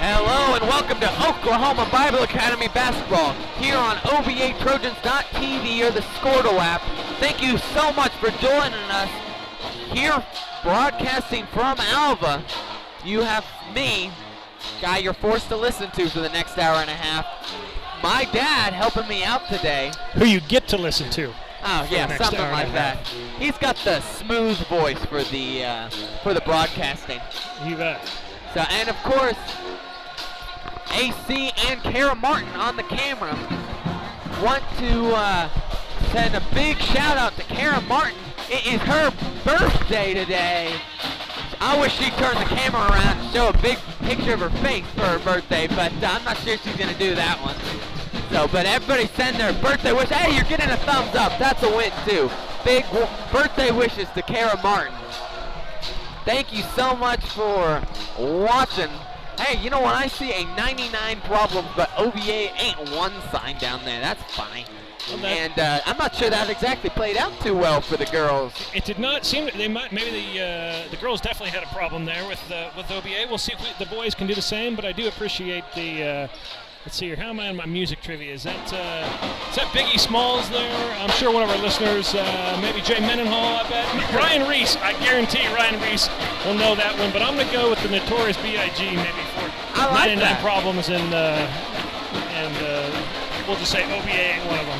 Hello and welcome to Oklahoma Bible Academy Basketball here on OVATrojans.tv or the Scordo app. Thank you so much for joining us here broadcasting from Alva. You have me, guy you're forced to listen to for the next hour and a half. My dad helping me out today. Who you get to listen to. Oh yeah, something like that. He's got the smooth voice for the broadcasting. You bet. So, and of course, AC and Kara Martin on the camera. Want to send a big shout out to Kara Martin. It is her birthday today. I wish she'd turn the camera around and show a big picture of her face for her birthday, but I'm not sure she's going to do that one. So, but everybody send their birthday wish. Hey, you're getting a thumbs up. That's a win, too. Big birthday wishes to Kara Martin. Thank you so much for watching. Hey, you know when I see a 99 problems, but OVA ain't one sign down there, that's fine. Well, and I'm not sure that exactly played out too well for the girls. It did not seem they might. Maybe the girls definitely had a problem there with OVA. We'll see if the boys can do the same. But I do appreciate the. Let's see here. How am I on my music trivia? Is that Biggie Smalls there? I'm sure one of our listeners, maybe Jay Mendenhall, I bet. Ryan Reese. I guarantee Ryan Reese will know that one. But I'm going to go with the Notorious B.I.G. maybe for 99 problems and we'll just say OVA ain't one of them.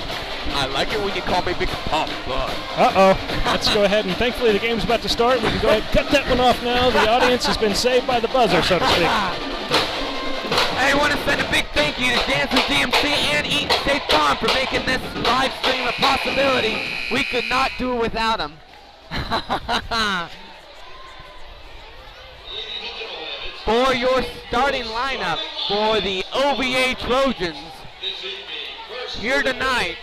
I like it when you call me Big Pop. Uh-oh. Let's go ahead, and thankfully the game's about to start. We can go ahead and cut that one off now. The audience has been saved by the buzzer, so to speak. I want to send a big thank you to Jansen DMC and Eaton State Farm for making this live stream a possibility. We could not do it without them. For your starting lineup for the OVA Trojans here tonight,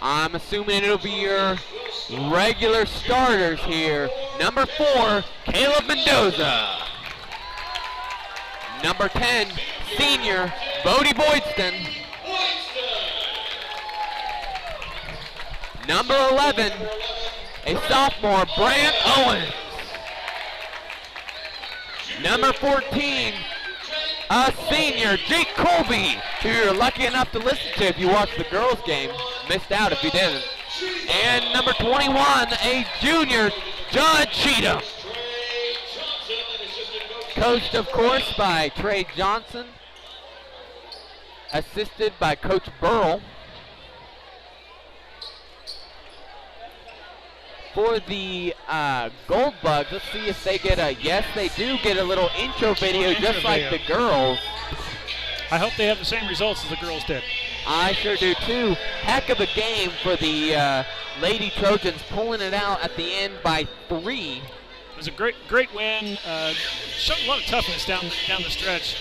I'm assuming it'll be your regular starters here. Number 4, Caleb Mendoza. Number 10, senior, Bodie Boydston. Number 11, a sophomore, Brant Owens. Number 14, a senior, Jake Colby, who you're lucky enough to listen to if you watched the girls' game. Missed out if you didn't. And number 21, a junior, Judd Cheatham. Coached, of course, by Trey Johnson. Assisted by Coach Burrell. For the Gold Bugs, let's see if they get yes, they do get a little intro video just like the girls. I hope they have the same results as the girls did. I sure do too. Heck of a game for the Lady Trojans, pulling it out at the end by 3. It was a great win. Showed a lot of toughness down the stretch.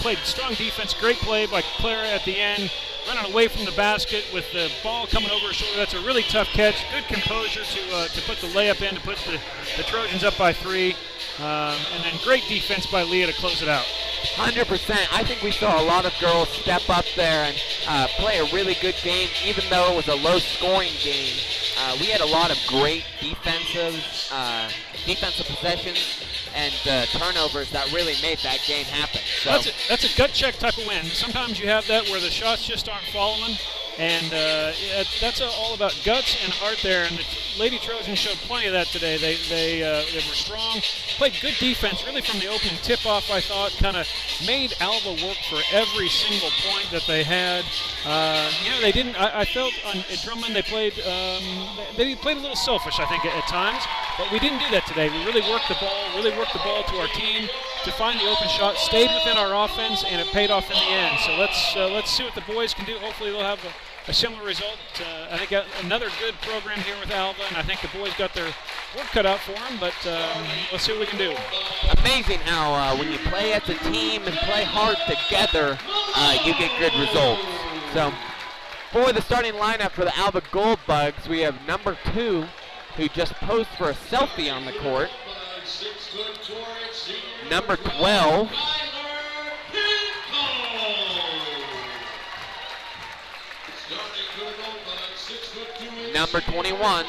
Played strong defense. Great play by Clara at the end. Running away from the basket with the ball coming over her shoulder. That's a really tough catch. Good composure to put the layup in, to put the Trojans up by 3. And then great defense by Leah to close it out. 100%. I think we saw a lot of girls step up there and play a really good game, even though it was a low-scoring game. We had a lot of great defensive possessions and turnovers that really made that game happen. So that's a gut check type of win. Sometimes you have that where the shots just aren't falling, and that's all about guts and heart there. And the Lady Trojans showed plenty of that today. They were strong, played good defense, really from the opening tip-off. I thought kind of made Alva work for every single point that they had. They didn't. I felt at Drummond they played a little selfish, I think, at times. But we didn't do that today. We really worked the ball to our team to find the open shot, stayed within our offense, and it paid off in the end. So let's see what the boys can do. Hopefully they'll have a similar result. I think another good program here with Alva, and I think the boys got their work cut out for them, but let's see what we can do. Amazing how when you play as a team and play hard together, you get good results. So for the starting lineup for the Alva Gold Bugs, we have number 2, who just posed for a selfie on the court. Number 12. Number 21.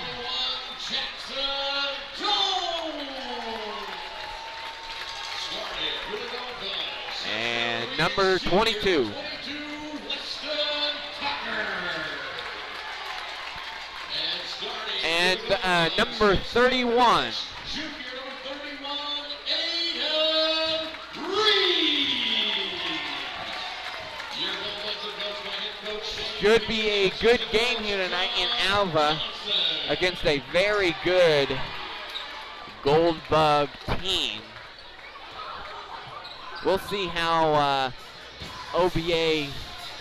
number 22. And number 31. Should be a good game here tonight in Alva against a very good Gold Bug team. We'll see how OBA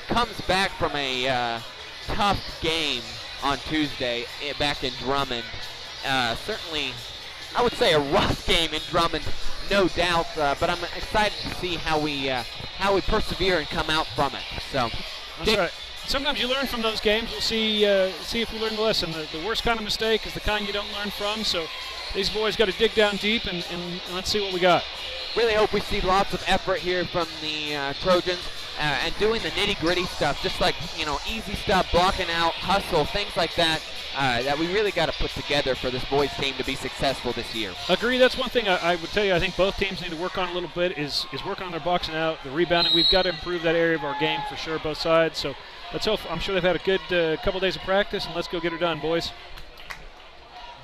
comes back from a tough game on Tuesday back in Drummond. Certainly, I would say a rough game in Drummond, no doubt, but I'm excited to see how we persevere and come out from it. So, that's right. Sometimes you learn from those games. We'll see if we learn the lesson. The worst kind of mistake is the kind you don't learn from. So these boys got to dig down deep, and let's see what we got. Really hope we see lots of effort here from the Trojans and doing the nitty-gritty stuff, just like, easy stuff, blocking out, hustle, things like that, that we really got to put together for this boys team to be successful this year. Agree. That's one thing I would tell you I think both teams need to work on a little bit is work on their boxing out, the rebounding. We've got to improve that area of our game for sure, both sides. So let's hope. I'm sure they've had a good couple days of practice, and let's go get her done, boys.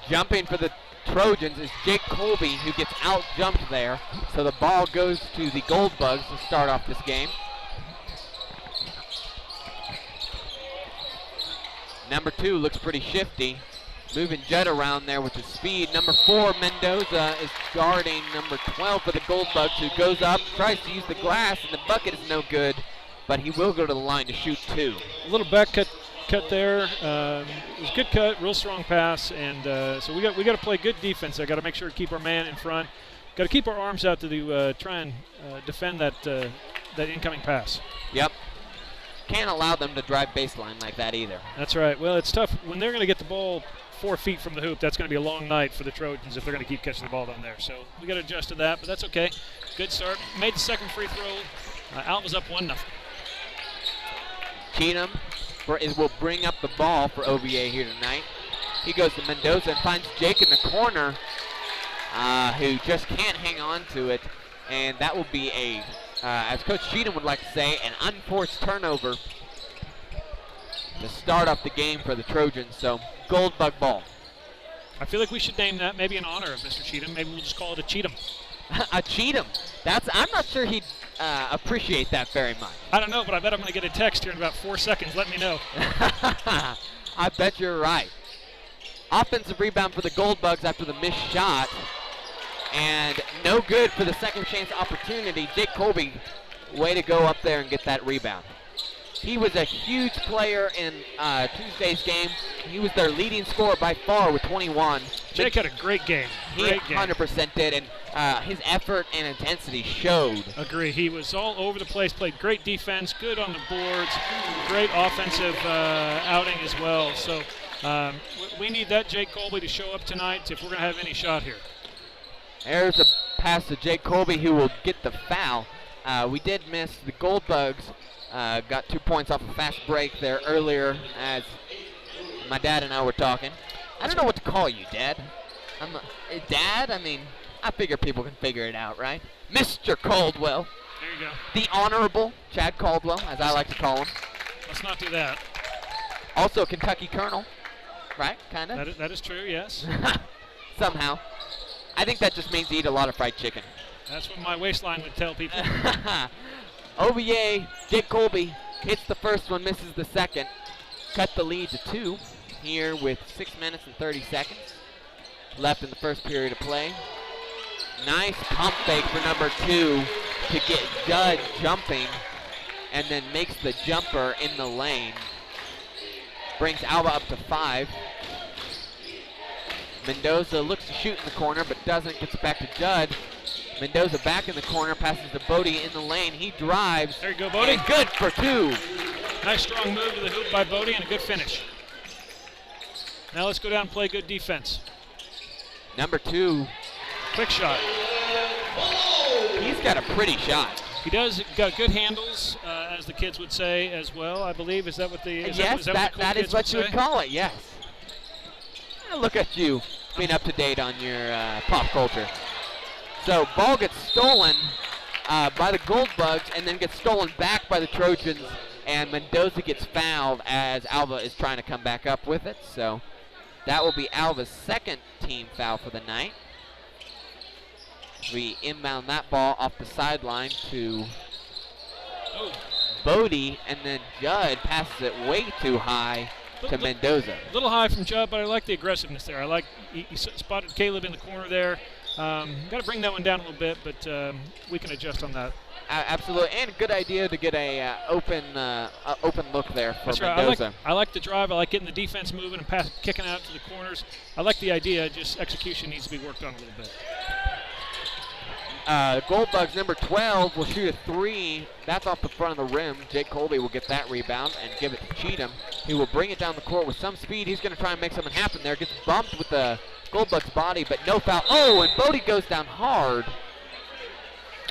Jumping for the Trojans is Jake Colby, who gets out-jumped there. So the ball goes to the Gold Bugs to start off this game. Number 2 looks pretty shifty. Moving Judd around there with the speed. Number 4, Mendoza, is guarding number 12 for the Gold Bugs, who goes up, tries to use the glass, and the bucket is no good, but he will go to the line to shoot 2. A little back cut there. It was a good cut, real strong pass, and so we got to play good defense. I got to make sure to keep our man in front. Got to keep our arms out to try and defend that incoming pass. Yep. Can't allow them to drive baseline like that either. That's right. Well, it's tough when they're going to get the ball 4 feet from the hoop. That's going to be a long night for the Trojans if they're going to keep catching the ball down there. So we got to adjust to that, but that's okay. Good start. Made the second free throw. Alva's up 1-0. Cheatham will bring up the ball for OVA here tonight. He goes to Mendoza and finds Jake in the corner, who just can't hang on to it. And that will be as Coach Cheatham would like to say, an unforced turnover to start off the game for the Trojans. So, Gold Bug ball. I feel like we should name that maybe in honor of Mr. Cheatham. Maybe we'll just call it a Cheatham. A Cheatham. I'm not sure he'd appreciate that very much. I don't know, but I bet I'm going to get a text here in about 4 seconds. Let me know. I bet you're right. Offensive rebound for the Gold Bugs after the missed shot. And no good for the second chance opportunity. Jake Colby, way to go up there and get that rebound. He was a huge player in Tuesday's game. He was their leading scorer by far with 21. Jake had a great game. He 100% did, and his effort and intensity showed. Agree. He was all over the place, played great defense, good on the boards, great offensive outing as well. So we need that Jake Colby to show up tonight if we're going to have any shot here. There's a pass to Jake Colby, who will get the foul. We did miss. The Gold Bugs got 2 points off a fast break there earlier as my dad and I were talking. I don't know what to call you, Dad. Dad? I mean, I figure people can figure it out, right? Mr. Caldwell. There you go. The Honorable Chad Caldwell, as I like to call him. Let's not do that. Also a Kentucky Colonel, right? Kind of? That is true, yes. Somehow. I think that just means eat a lot of fried chicken. That's what my waistline would tell people. OVA, Jake Colby hits the first one, misses the second. Cut the lead to 2 here with 6 minutes and 30 seconds left in the first period of play. Nice pump fake for number 2 to get Judd jumping, and then makes the jumper in the lane. Brings Alva up to 5. Mendoza looks to shoot in the corner, but doesn't. Gets it back to Judd. Mendoza back in the corner, passes to Bodie in the lane. He drives. There you go, Bodie. And good for 2. Nice strong move to the hoop by Bodie and a good finish. Now let's go down and play good defense. Number 2. Quick shot. He's got a pretty shot. He does. Got good handles, as the kids would say as well, I believe. Is that what the yes, that is what you would call it, yes. Look at you being up to date on your pop culture. So ball gets stolen by the Gold Bugs and then gets stolen back by the Trojans, and Mendoza gets fouled as Alva is trying to come back up with it. So that will be Alva's second team foul for the night. We inbound that ball off the sideline to Bodie, and then Judd passes it way too high to Mendoza. A little high from Judd, but I like the aggressiveness there. I like he spotted Caleb in the corner there. Got to bring that one down a little bit, but we can adjust on that. Absolutely, and a good idea to get a open look there for That's right. Mendoza. I like the drive. I like getting the defense moving and kicking out to the corners. I like the idea. Just execution needs to be worked on a little bit. Gold Bugs number 12 will shoot a 3. That's off the front of the rim. Jake Colby will get that rebound and give it to Cheatham. He will bring it down the court with some speed. He's going to try and make something happen there. Gets bumped with the Gold Bugs body, but no foul. Oh, and Bodie goes down hard.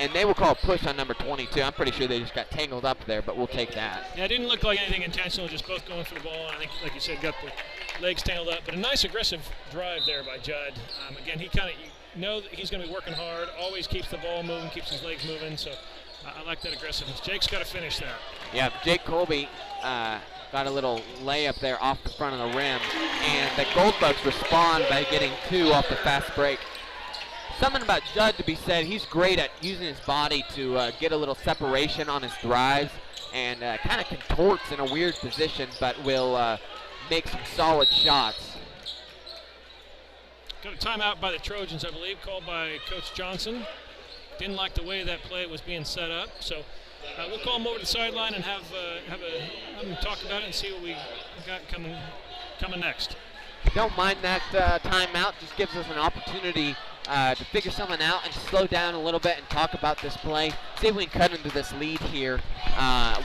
And they will call a push on number 22. I'm pretty sure they just got tangled up there, but we'll take that. Yeah, it didn't look like anything intentional, just both going for the ball. I think, like you said, got the legs tangled up. But a nice aggressive drive there by Judd. Again, he kind of, you know that he's going to be working hard, always keeps the ball moving, keeps his legs moving. So I like that aggressiveness. Jake's got to finish there. Yeah, Jake Colby got a little layup there off the front of the rim. And the Gold Bugs respond by getting 2 off the fast break. Something about Judd to be said, he's great at using his body to get a little separation on his drives and kind of contorts in a weird position, but will make some solid shots. Got a timeout by the Trojans, I believe, called by Coach Johnson. Didn't like the way that play was being set up, so we'll call him over to the sideline and have him talk about it and see what we got coming next. Don't mind that timeout, just gives us an opportunity to figure something out and slow down a little bit and talk about this play. See if we can cut into this lead here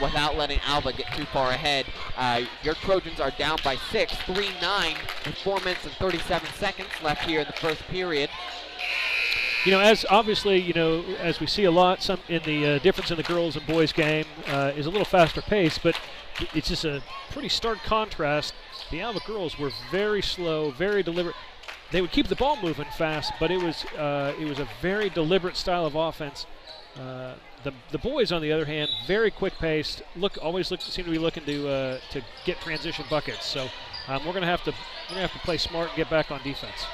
without letting Alva get too far ahead. Your Trojans are down by 6, 3-9 with 4 minutes and 37 seconds left here in the first period. You know, as obviously, you know, as we see a lot, some in the difference in the girls and boys game is a little faster pace, but it's just a pretty stark contrast. The Alva girls were very slow, very deliberate. They would keep the ball moving fast, but it was a very deliberate style of offense. The boys, on the other hand, very quick paced. Seem to be looking to get transition buckets. So we're gonna have to play smart and get back on defense.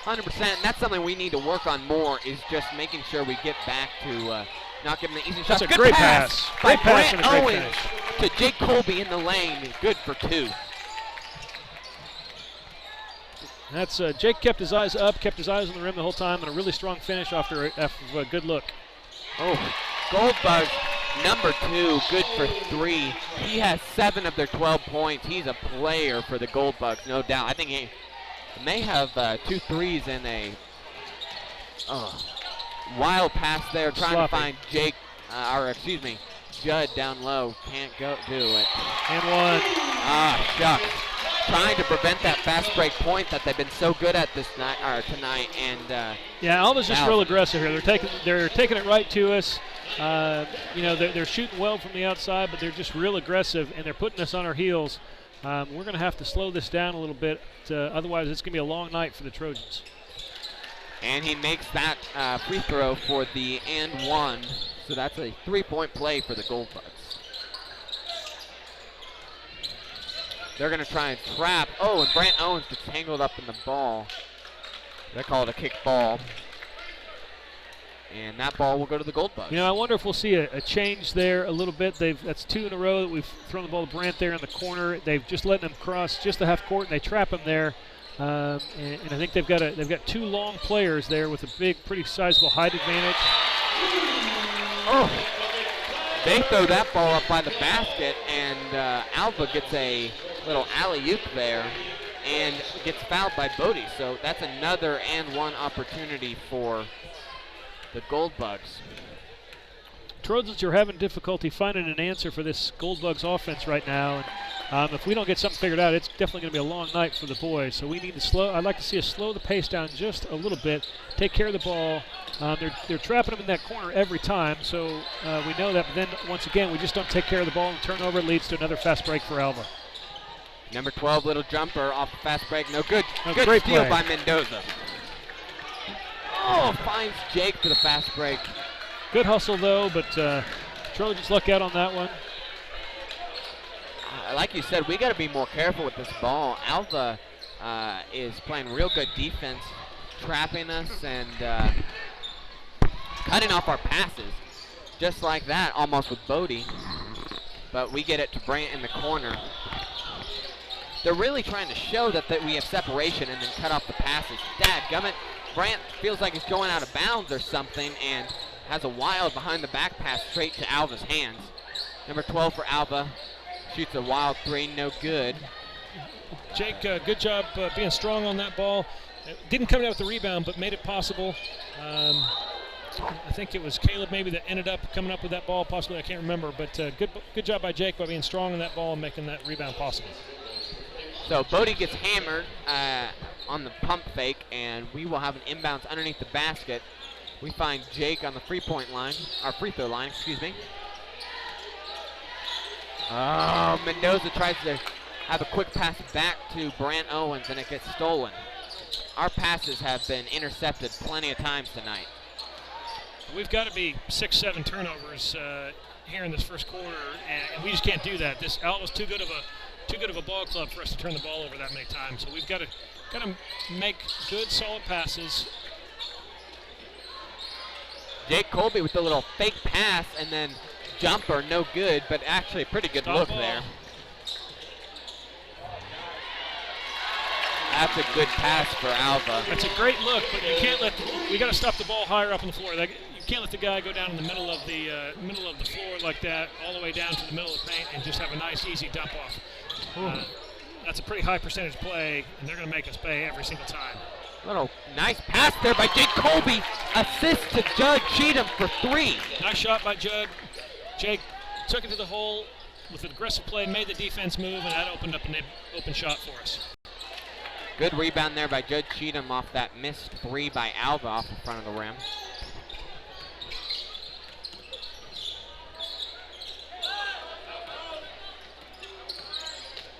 100%. And that's something we need to work on more. Is just making sure we get back to not giving the easy shots. That's a great pass. By Great pass Brant and a great Owens finish. to Jake Colby in the lane. Good for 2. That's Jake kept his eyes up, kept his eyes on the rim the whole time, and a really strong finish after a good look. Oh, Gold Bug, number 2, good for 3. He has 7 of their 12 points. He's a player for the Gold Bugs, no doubt. I think he may have 2 threes and a wild pass there, trying to find Judd down low. Can't do it. And 1. Shucks. Trying to prevent that fast break point that they've been so good at tonight. And yeah, Alva's just real aggressive here. They're taking it right to us. You know, they're shooting well from the outside, but they're just real aggressive, and they're putting us on our heels. We're going to have to slow this down a little bit. Otherwise, it's going to be a long night for the Trojans. And he makes that free throw for the and 1. So that's a 3-point play for the Gold Bugs. They're going to try and trap. Oh, and Brant Owens gets tangled up in the ball. They call it a kick ball. And that ball will go to the Gold Bugs. You know, I wonder if we'll see a change there a little bit. That's 2 in a row that we've thrown the ball to Brant there in the corner. They've just letting him cross just the half court, and they trap him there. And I think they've got 2 long players there with a big, pretty sizable height advantage. Oh, they throw that ball up by the basket, and Alva gets a little alley-oop there and gets fouled by Bodie. So that's another and 1 opportunity for the Gold Bugs. Trojans are having difficulty finding an answer for this Gold Bugs offense right now. And if we don't get something figured out, it's definitely going to be a long night for the boys. So we need to slow. I'd like to see us slow the pace down just a little bit, take care of the ball. They're trapping them in that corner every time, so we know that. But then once again, we just don't take care of the ball, and turnover leads to another fast break for Alva. Number 12, little jumper off the fast break. No good. Good great steal play by Mendoza. Oh, finds Jake for the fast break. Good hustle, though, but Trojans luck out on that one. Like you said, we got to be more careful with this ball. Alva is playing real good defense, trapping us and cutting off our passes. Just like that, almost with Bodie. But we get it to Brant in the corner. They're really trying to show that we have separation and then cut off the passes. Dadgummit, Brant feels like he's going out of bounds or something and has a wild behind the back pass straight to Alva's hands. Number 12 for Alva. Shoots a wild three, no good. Jake, good job being strong on that ball. Didn't come out with the rebound, but made it possible. I think it was Caleb maybe that ended up coming up with that ball, possibly. I can't remember, but good job by Jake by being strong on that ball and making that rebound possible. So Bodie gets hammered on the pump fake, and we will have an inbounds underneath the basket. We find Jake on the free throw line, excuse me. Oh, Mendoza tries to have a quick pass back to Brant Owens, and it gets stolen. Our passes have been intercepted plenty of times tonight. We've got to be 6-7 turnovers here in this first quarter, and we just can't do that. This Alva's too good of a ball club for us to turn the ball over that many times. So we've got to make good, solid passes. Jake Colby with the little fake pass and then jumper, no good, but actually a pretty good look there. That's a good pass for Alva. That's a great look, but you can't we got to stop the ball higher up on the floor. You can't let the guy go down in the middle of the floor like that, all the way down to the middle of the paint, and just have a nice, easy dump off. That's a pretty high percentage play, and they're going to make us pay every single time. Little nice pass there by Jake Colby. Assist to Judd Cheatham for three. Nice shot by Judd. Jake took it to the hole with an aggressive play, made the defense move, and that opened up an open shot for us. Good rebound there by Judd Cheatham off that missed three by Alva off the front of the rim.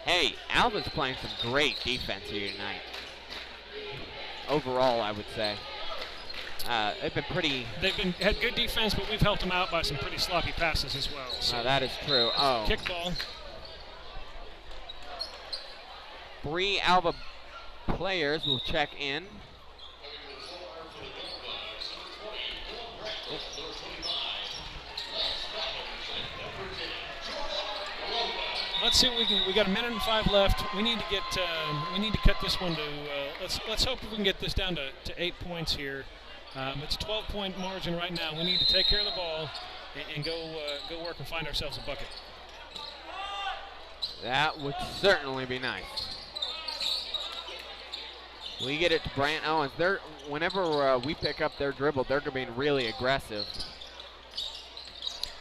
Hey, Alva's playing some great defense here tonight. Overall, I would say. They've had good defense, but we've helped them out by some pretty sloppy passes as well. So that is true. Oh. Kickball. 3 Alva players will check in. Let's see what we got a minute and 5 left. We need to cut this one to let's hope we can get this down to 8 points here. It's a 12-point margin right now. We need to take care of the ball and go work and find ourselves a bucket. That would certainly be nice. We get it to Brant Owens. Whenever we pick up their dribble, they're being really aggressive.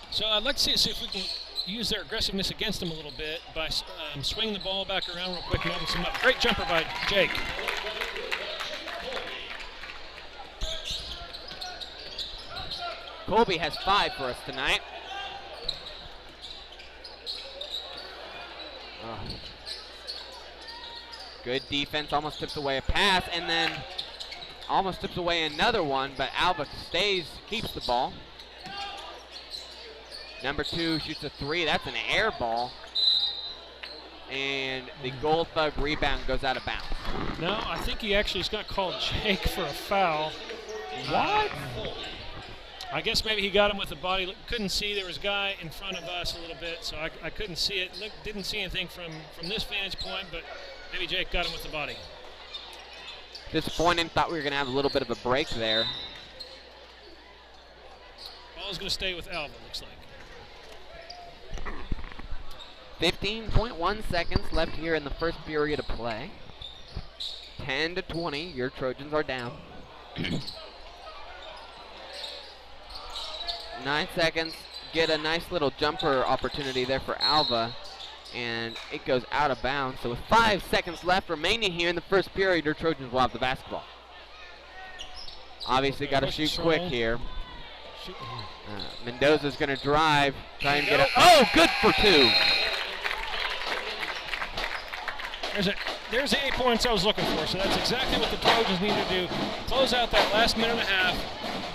So I'd like to see if we can use their aggressiveness against them a little bit by swinging the ball back around real quick and open some up. Great jumper by Jake. Colby has 5 for us tonight. Good defense, almost tips away a pass, and then almost tips away another one, but Alva keeps the ball. Number 2 shoots a 3. That's an air ball. And the Gold Thug rebound goes out of bounds. No, I think he actually is going to call Jake for a foul. What? I guess maybe he got him with the body. Couldn't see. There was a guy in front of us a little bit, so I couldn't see it. Didn't see anything from this vantage point, but maybe Jake got him with the body. Disappointing. Thought we were going to have a little bit of a break there. Ball's going to stay with Alva, looks like. 15.1 seconds left here in the first period of play. 10-20, your Trojans are down. 9 seconds, get a nice little jumper opportunity there for Alva, and it goes out of bounds. So with 5 seconds left remaining here in the first period, your Trojans will have the basketball. Obviously got to shoot quick here. Mendoza's going to drive, try and get it. Oh, good for 2. there's the 8 points I was looking for. So that's exactly what the Trojans need to do. Close out that last minute and a half.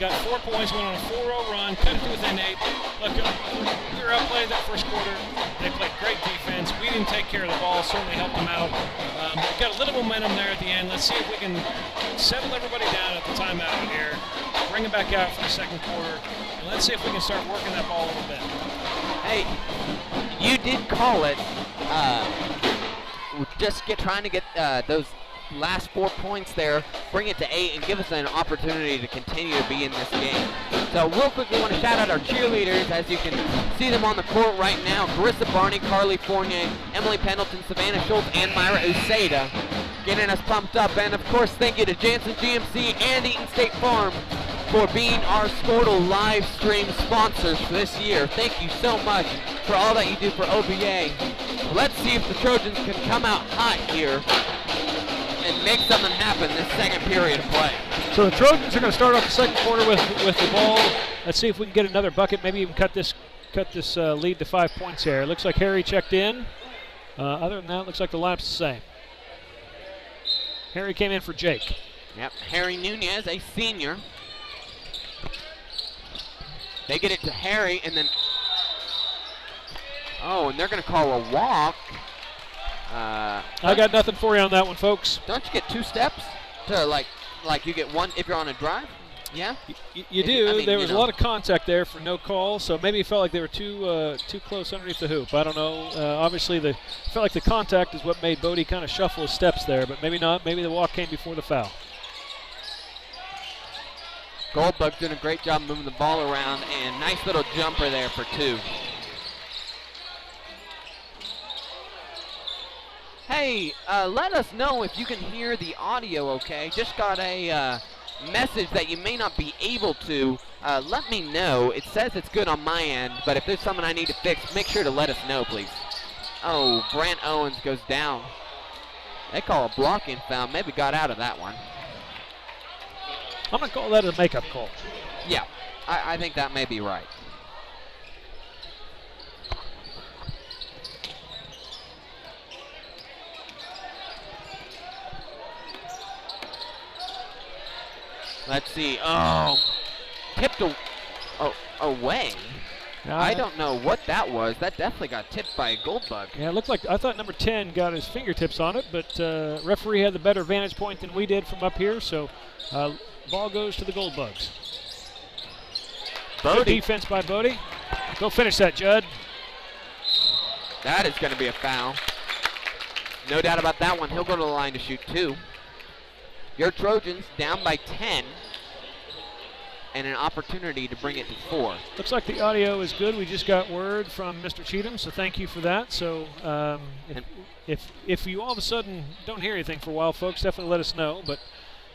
Got 4 points, went on a 4-0 run, cut it to within 8. Look, we were outplayed that first quarter. They played great defense. We didn't take care of the ball, certainly helped them out. We've got a little momentum there at the end. Let's see if we can settle everybody down at the timeout here, bring it back out for the second quarter, and let's see if we can start working that ball a little bit. Hey, you did call it. Just trying to get those last 4 points there, bring it to 8, and give us an opportunity to continue to be in this game. So real quickly, want to shout out our cheerleaders, as you can see them on the court right now. Carissa Barney, Carly Fournier, Emily Pendleton, Savannah Schultz, and Myra Uceda, getting us pumped up. And of course, thank you to Janssen GMC and Eaton State Farm for being our Sportal live stream sponsors for this year. Thank you so much for all that you do for OBA. Let's see if the Trojans can come out hot here and make something happen this second period of play. So the Trojans are going to start off the second quarter with the ball. Let's see if we can get another bucket, maybe even cut this lead to 5 points here. It looks like Harry checked in. Other than that, it looks like the lineup's the same. Harry came in for Jake. Yep, Harry Nunez, a senior. They get it to Harry, and then, and they're going to call a walk. I got nothing for you on that one, folks. Don't you get 2 steps to like you get one if you're on a drive? Yeah. You do. I mean, there was a lot of contact there for no call, so maybe it felt like they were too close underneath the hoop. I don't know. Obviously, felt like the contact is what made Bodie kind of shuffle his steps there, but maybe not. Maybe the walk came before the foul. Goldbug's doing a great job moving the ball around, and nice little jumper there for 2. Hey, let us know if you can hear the audio okay. Just got a message that you may not be able to. Let me know. It says it's good on my end, but if there's something I need to fix, make sure to let us know, please. Oh, Brant Owens goes down. They call a blocking foul. Maybe got out of that one. I'm going to call that a makeup call. Yeah, I think that may be right. Let's see. Oh, tipped away. I don't know what that was. That definitely got tipped by a Goldbug. Yeah, it looked like, I thought number 10 got his fingertips on it, but referee had the better vantage point than we did from up here, so ball goes to the Goldbugs. Good defense by Bodie. Go finish that, Judd. That is going to be a foul. No doubt about that one. He'll go to the line to shoot 2. Your Trojans down by 10 and an opportunity to bring it to 4. Looks like the audio is good. We just got word from Mr. Cheatham, so thank you for that. So if you all of a sudden don't hear anything for a while, folks, definitely let us know. But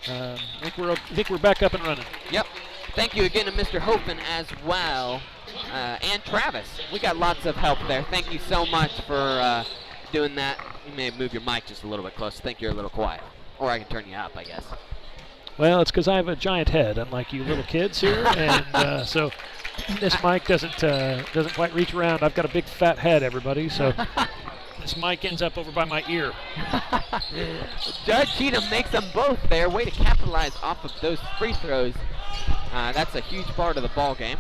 I think we're back up and running. Yep. Thank you again to Mr. Hofen as well, and Travis. We got lots of help there. Thank you so much for doing that. You may move your mic just a little bit closer. I think you're a little quiet. Or I can turn you up, I guess. Well, it's because I have a giant head, unlike you little kids here, and so this mic doesn't quite reach around. I've got a big fat head, everybody, so this mic ends up over by my ear. Judge Cheatham makes them both there. Way to capitalize off of those free throws. That's a huge part of the ball game.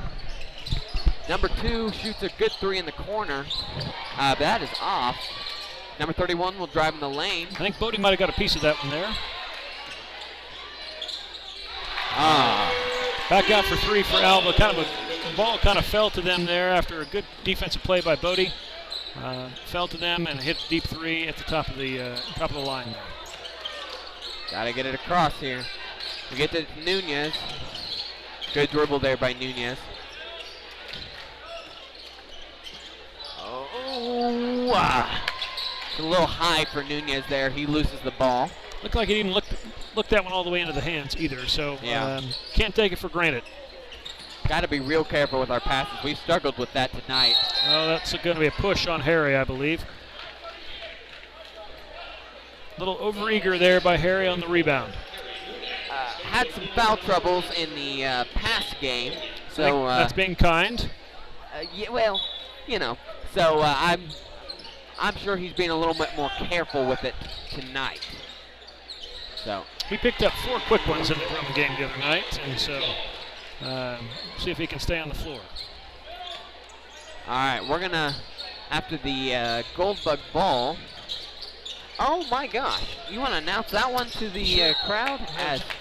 Number 2 shoots a good 3 in the corner. That is off. Number 31 will drive in the lane. I think Bodie might have got a piece of that one there. Back out for 3 for Alva. The ball kind of fell to them there after a good defensive play by Bodie. Fell to them and hit a deep 3 at the top of the line there. Got to get it across here. We get to Nunez. Good dribble there by Nunez. It's a little high for Nunez there. He loses the ball. Looked like he didn't look that one all the way into the hands either, so can't take it for granted. Got to be real careful with our passes. We've struggled with that tonight. Oh, that's going to be a push on Harry, I believe. A little overeager there by Harry on the rebound. Had some foul troubles in the pass game. So that's being kind. Yeah, well, you know. So I'm sure he's being a little bit more careful with it tonight. So he picked up 4 quick ones in the drum game the other night, and so see if he can stay on the floor. All right, we're gonna, after the Gold Bug Ball. Oh my gosh! You want to announce that one to the crowd?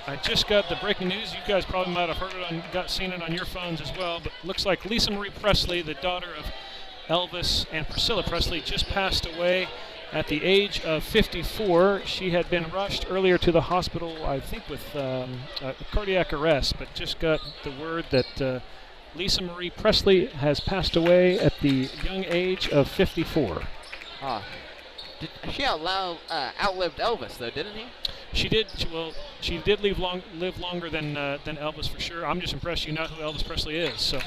I just got the breaking news. You guys probably might have heard it seen it on your phones as well. But looks like Lisa Marie Presley, the daughter of Elvis and Priscilla Presley, just passed away at the age of 54. She had been rushed earlier to the hospital, I think, with cardiac arrest, but just got the word that Lisa Marie Presley has passed away at the young age of 54. She outlived Elvis, though, didn't he? She did. She did live longer than Elvis for sure. I'm just impressed you know who Elvis Presley is. So.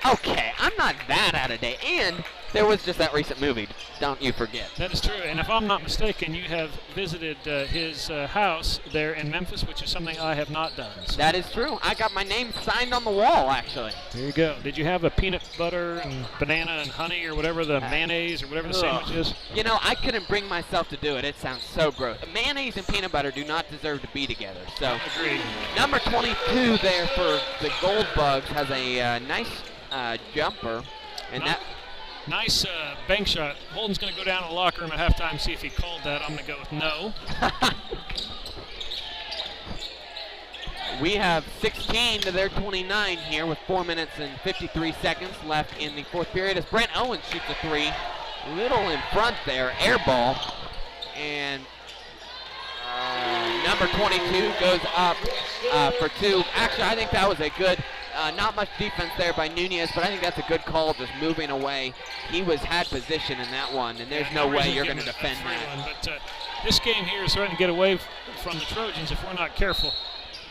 Okay, I'm not that out of date. And there was just that recent movie, don't you forget. That is true. And if I'm not mistaken, you have visited his house there in Memphis, which is something I have not done. So. That is true. I got my name signed on the wall, actually. There you go. Did you have a peanut butter and banana and honey or whatever the mayonnaise or whatever the sandwich is? You know, I couldn't bring myself to do it. It sounds so gross. Mayonnaise and peanut butter do not deserve to be together. So, agreed. Number 22 there for the Gold Bugs has a nice jumper, and nice bank shot. Holden's going to go down to the locker room at halftime and see if he called that. I'm going to go with no. We have 16 to their 29 here with 4 minutes and 53 seconds left in the fourth period as Brent Owens shoots a 3. Little in front there, air ball, and number 22 goes up for 2. Actually, I think that was a good. Not much defense there by Nunez, but I think that's a good call, just moving away. He had position in that one, and there's no way you're going to defend that. But this game here is starting to get away from the Trojans if we're not careful.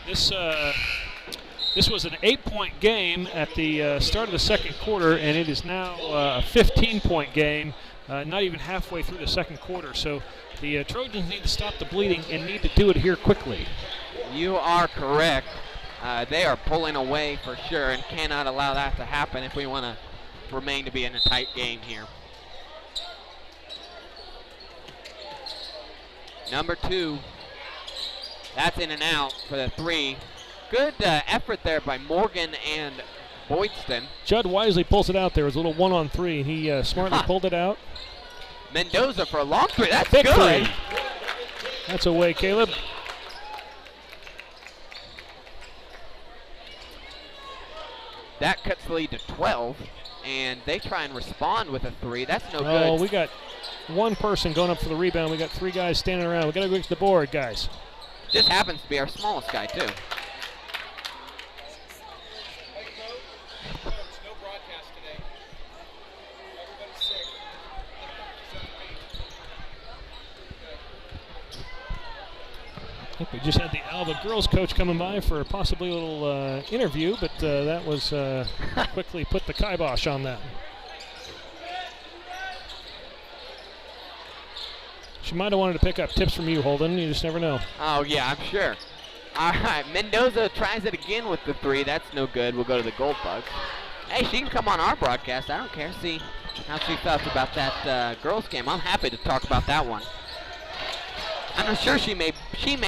This was an 8-point game at the start of the second quarter, and it is now a 15-point game, not even halfway through the second quarter. So the Trojans need to stop the bleeding and need to do it here quickly. You are correct. They are pulling away for sure and cannot allow that to happen if we want to remain to be in a tight game here. Number 2, that's in and out for the 3. Good effort there by Morgan and Boydston. Judd Wisely pulls it out there. It was a little 1-on-3. He smartly pulled it out. Mendoza for a long 3. That's Big good. 3. That's away, Caleb. That cuts the lead to 12, and they try and respond with a 3. That's no good. Oh, we got one person going up for the rebound. We got 3 guys standing around. We got to go to the board, guys. Just happens to be our smallest guy, too. I think we just had the Alva girls coach coming by for possibly a little interview, but that was quickly put the kibosh on that. She might have wanted to pick up tips from you, Holden. You just never know. Oh, yeah, I'm sure. All right, Mendoza tries it again with the 3. That's no good. We'll go to the Gold Bugs. Hey, she can come on our broadcast. I don't care. See how she felt about that girls game. I'm happy to talk about that one. I'm sure she may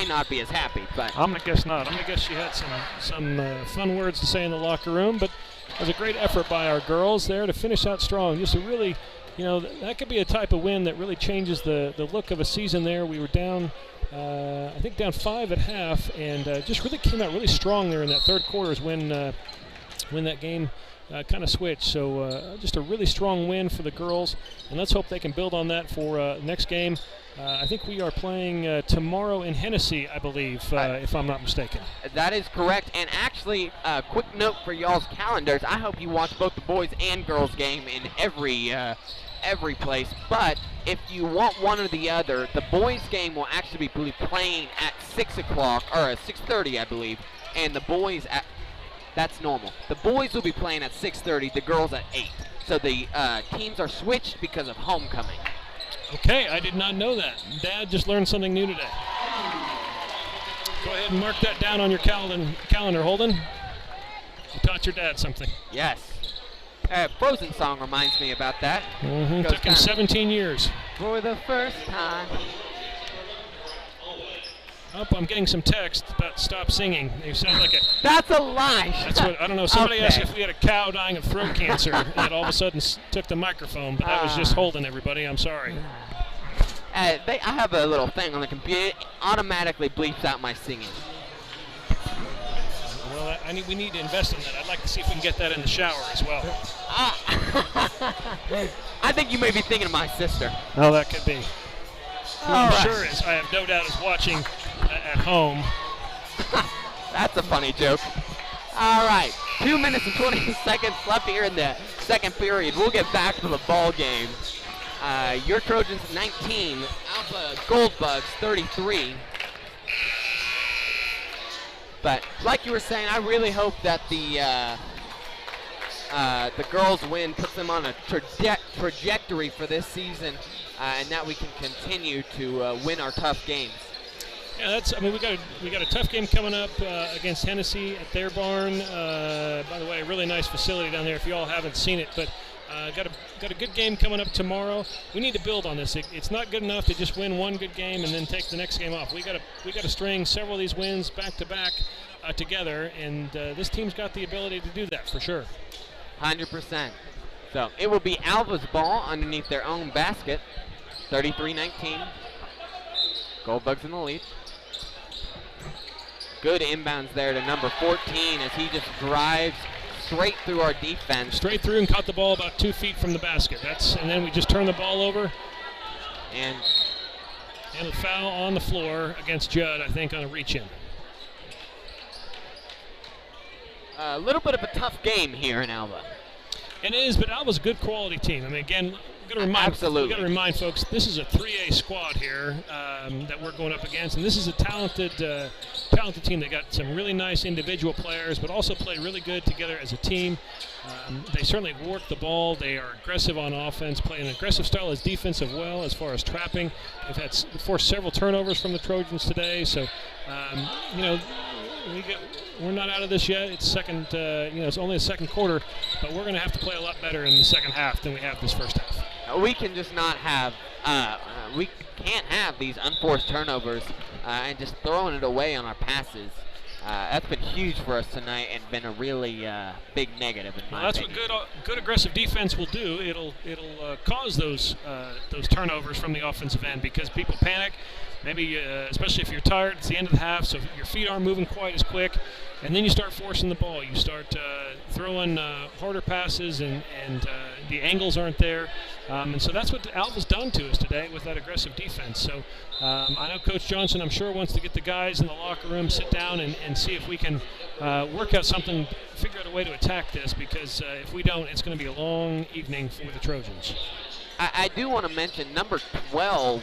not be as happy, but I'm gonna guess not. I'm gonna guess she had some fun words to say in the locker room, but it was a great effort by our girls there to finish out strong. Just a really, that could be a type of win that really changes the look of a season there. We were down, I think down 5 at half, and just really came out really strong there in that third quarter is when that game kind of switched. So just a really strong win for the girls, and let's hope they can build on that for next game. I think we are playing tomorrow in Hennessy, I believe, if I'm not mistaken. That is correct. And actually, quick note for y'all's calendars. I hope you watch both the boys and girls game in every place. But if you want one or the other, the boys game will actually be playing at 6 o'clock, or at 6:30, I believe. And the boys that's normal. The boys will be playing at 6:30, the girls at 8. So the teams are switched because of homecoming. Okay, I did not know that. Dad just learned something new today. Go ahead and mark that down on your calendar, Holden. You taught your dad something. Yes. Frozen song reminds me about that. Took him 17 years. for the first time. Oh, I'm getting some text about stop singing. You sound like a... That's a lie. That's what, I don't know, somebody Okay. asked if we had a cow dying of throat cancer that all of a sudden took the microphone, but that was just holding everybody. I'm sorry. I have a little thing on the computer. It automatically bleeps out my singing. Well, we need to invest in that. I'd like to see if we can get that in the shower as well. I think you may be thinking of my sister. Oh, that could be. All right. Sure is. I have no doubt is watching at home. That's a funny joke. All right, 2 minutes and 20 seconds left here in the second period. We'll get back to the ball game. Your Trojans 19, Alva Goldbugs 33. But like you were saying, I really hope that the girls' win puts them on a trajectory for this season, and that we can continue to win our tough games. Yeah, we got a tough game coming up against Hennessy at their barn. By the way, a really nice facility down there if you all haven't seen it. But got a good game coming up tomorrow. We need to build on this. It's not good enough to just win one good game and then take the next game off. We got to string several of these wins back to back together, and this team's got the ability to do that for sure. 100%. So it will be Alva's ball underneath their own basket. 33-19. Goldbugs in the lead. Good inbounds there to number 14 as he just drives straight through our defense. Straight through and caught the ball about 2 feet from the basket. And then we just turn the ball over. And a foul on the floor against Judd, I think, on a reach-in. a little bit of a tough game here in Alva. It is, but Alva's a good quality team. I mean, again, we got to remind folks, this is a 3A squad here that we're going up against, and this is a talented team. They got some really nice individual players, but also play really good together as a team. They certainly work the ball. They are aggressive on offense, play an aggressive style as defense as well as far as trapping. They've had forced several turnovers from the Trojans today, so we're not out of this yet. It's second, it's only the second quarter, but we're going to have to play a lot better in the second half than we have this first half. We can just not have, we can't have these unforced turnovers and just throwing it away on our passes. That's been huge for us tonight and been a really big negative in my opinion. That's what good aggressive defense will do. It'll cause those turnovers from the offensive end because people panic. Maybe, especially if you're tired, it's the end of the half, so your feet aren't moving quite as quick, and then you start forcing the ball. You start throwing harder passes, and the angles aren't there. And so that's what Alva's done to us today with that aggressive defense. So I know Coach Johnson, I'm sure, wants to get the guys in the locker room, sit down, and see if we can work out something, figure out a way to attack this, because if we don't, it's going to be a long evening for the Trojans. I do want to mention number 12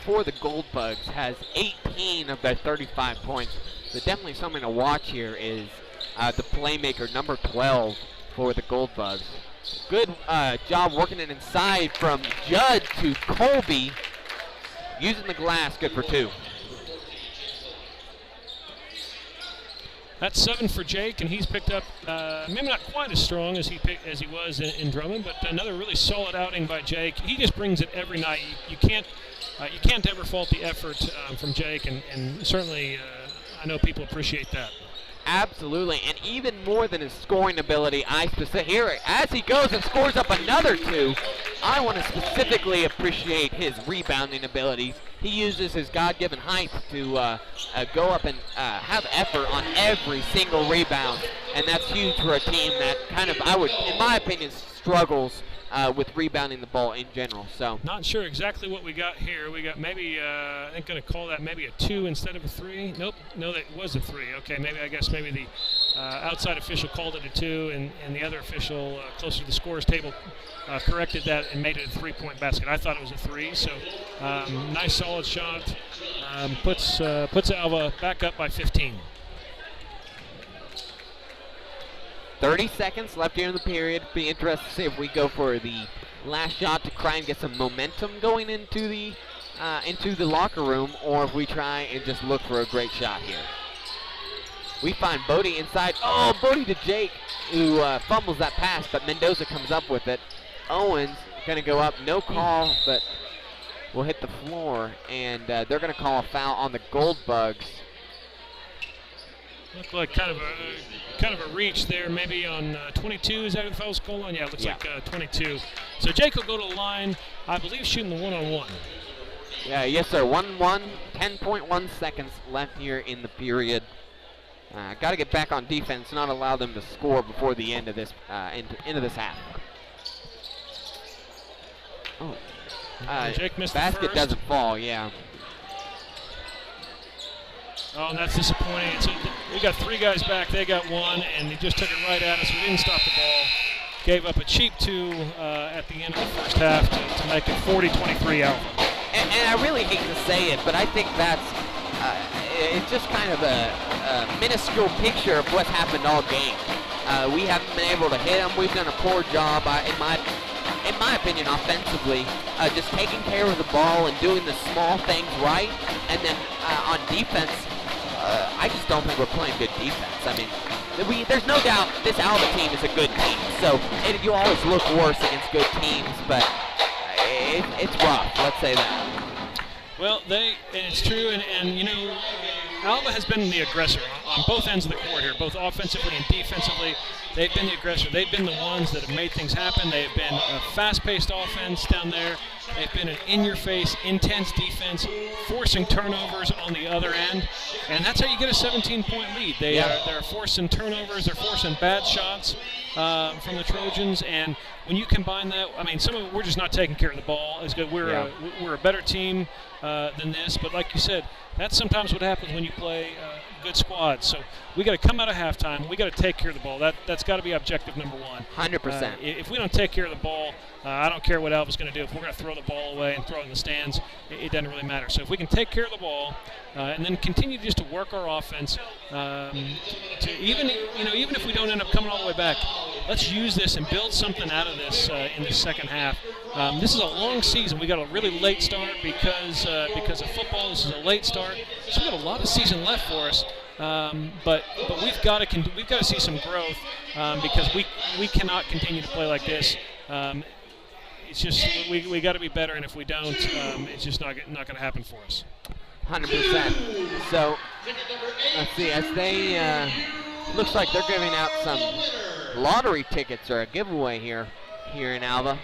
for the Goldbugs has 18 of their 35 points. So definitely something to watch here is the playmaker, number 12 for the Goldbugs. Good job working it inside from Judd to Colby. Using the glass, good for 2. That's 7 for Jake, and he's picked up maybe not quite as strong as he was in Drummond, but another really solid outing by Jake. He just brings it every night. You can't ever fault the effort from Jake, and certainly I know people appreciate that. Absolutely, and even more than his scoring ability, here as he goes and scores up another 2, I want to specifically appreciate his rebounding abilities. He uses his God-given height to go up and have effort on every single rebound, and that's huge for a team that in my opinion, struggles with rebounding the ball in general. So not sure exactly what we got here. We got maybe I think going to call that maybe a 2 instead of a 3. Nope, no, that was a 3. Okay, maybe the outside official called it a 2, and the other official closer to the scores table corrected that and made it a 3-point basket. I thought it was a 3. So nice solid shot. Puts Alva back up by 15. 30 seconds left here in the period. Be interested to see if we go for the last shot to try and get some momentum going into the locker room, or if we try and just look for a great shot here. We find Bodie inside. Oh, Bodie to Jake, who fumbles that pass, but Mendoza comes up with it. Owens going to go up, no call, but will hit the floor, and they're going to call a foul on the Gold Bugs. Looked like kind of a reach there, maybe on 22. Is that the foul's goal line? Yeah, it looks like 22. So Jake will go to the line, I believe, shooting the one-on-one. Yeah, yes, sir. 1-1, 10.1 seconds left here in the period. Got to get back on defense, not allow them to score before the end of this end of this half. Oh, Jake missed basket the first. doesn't fall. Yeah. Oh, and that's disappointing. So we got 3 guys back. They got 1, and he just took it right at us. We didn't stop the ball. Gave up a cheap 2 at the end of the first half to make it 40-23 Alva. And I really hate to say it, but I think that's it's just kind of a minuscule picture of what's happened all game. We haven't been able to hit them. We've done a poor job, in my opinion, offensively, just taking care of the ball and doing the small things right. And then on defense, I just don't think we're playing good defense. I mean, there's no doubt this Alva team is a good team. So you always look worse against good teams, but it's rough. Let's say that. Well, it's true, and you know, Alva has been the aggressor on both ends of the court here, both offensively and defensively. They've been the aggressor. They've been the ones that have made things happen. They've been a fast-paced offense down there. They've been an in-your-face, intense defense, forcing turnovers on the other end, and that's how you get a 17-point lead. They're forcing turnovers. They're forcing bad shots from the Trojans, and when you combine that, I mean, some of it, we're just not taking care of the ball as good. We're a better team than this, but like you said, that's sometimes what happens when you play good squads. So we got to come out of halftime. We got to take care of the ball. That's got to be objective number 1. 100%. If we don't take care of the ball, I don't care what Alva's going to do. If we're going to throw the ball away and throw it in the stands, it doesn't really matter. So if we can take care of the ball and then continue just to work our offense, to even if we don't end up coming all the way back, let's use this and build something out of this in the second half. This is a long season. We got a really late start because of football. This is a late start, so we got a lot of season left for us. But we've got to see some growth because we cannot continue to play like this. It's just we got to be better, and if we don't, it's just not going to happen for us. 100%. So let's see, as they looks like they're giving out some lottery tickets or a giveaway here in Alva.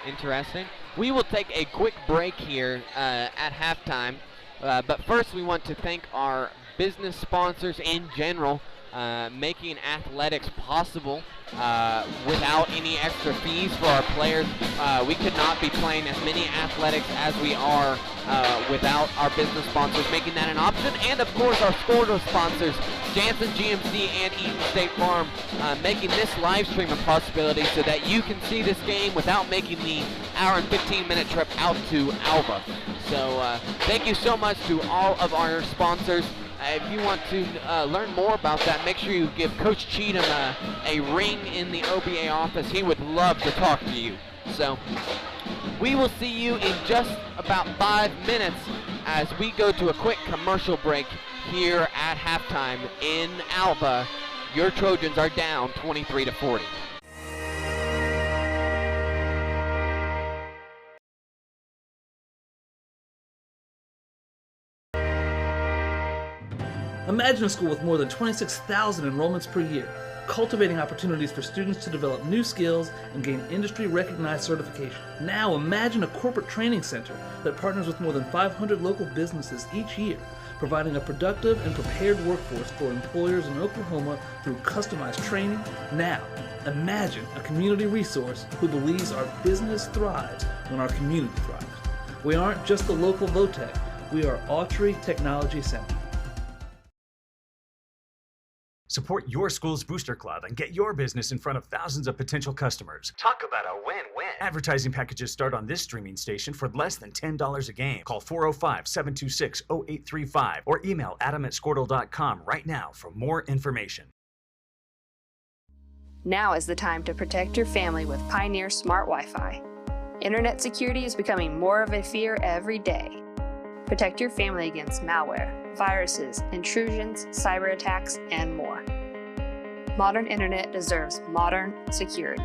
Interesting. We will take a quick break here at halftime, but first we want to thank our business sponsors in general, making athletics possible without any extra fees for our players. We could not be playing as many athletics as we are without our business sponsors making that an option, and of course our Scordo sponsors, Janssen GMC and Eaton State Farm, making this live stream a possibility so that you can see this game without making the hour and 15-minute trip out to Alva. So thank you so much to all of our sponsors. If you want to learn more about that, make sure you give Coach Cheatham a ring in the OBA office. He would love to talk to you. So we will see you in just about 5 minutes as we go to a quick commercial break here at halftime in Alva. Your Trojans are down 23-40. Imagine a school with more than 26,000 enrollments per year, cultivating opportunities for students to develop new skills and gain industry-recognized certification. Now imagine a corporate training center that partners with more than 500 local businesses each year, providing a productive and prepared workforce for employers in Oklahoma through customized training. Now, imagine a community resource who believes our business thrives when our community thrives. We aren't just the local VOTEC, we are Autry Technology Center. Support your school's Booster Club and get your business in front of thousands of potential customers. Talk about a win-win. Advertising packages start on this streaming station for less than $10 a game. Call 405-726-0835 or email adam@squirtle.com right now for more information. Now is the time to protect your family with Pioneer Smart Wi-Fi. Internet security is becoming more of a fear every day. Protect your family against malware, viruses, intrusions, cyber attacks, and more. Modern internet deserves modern security.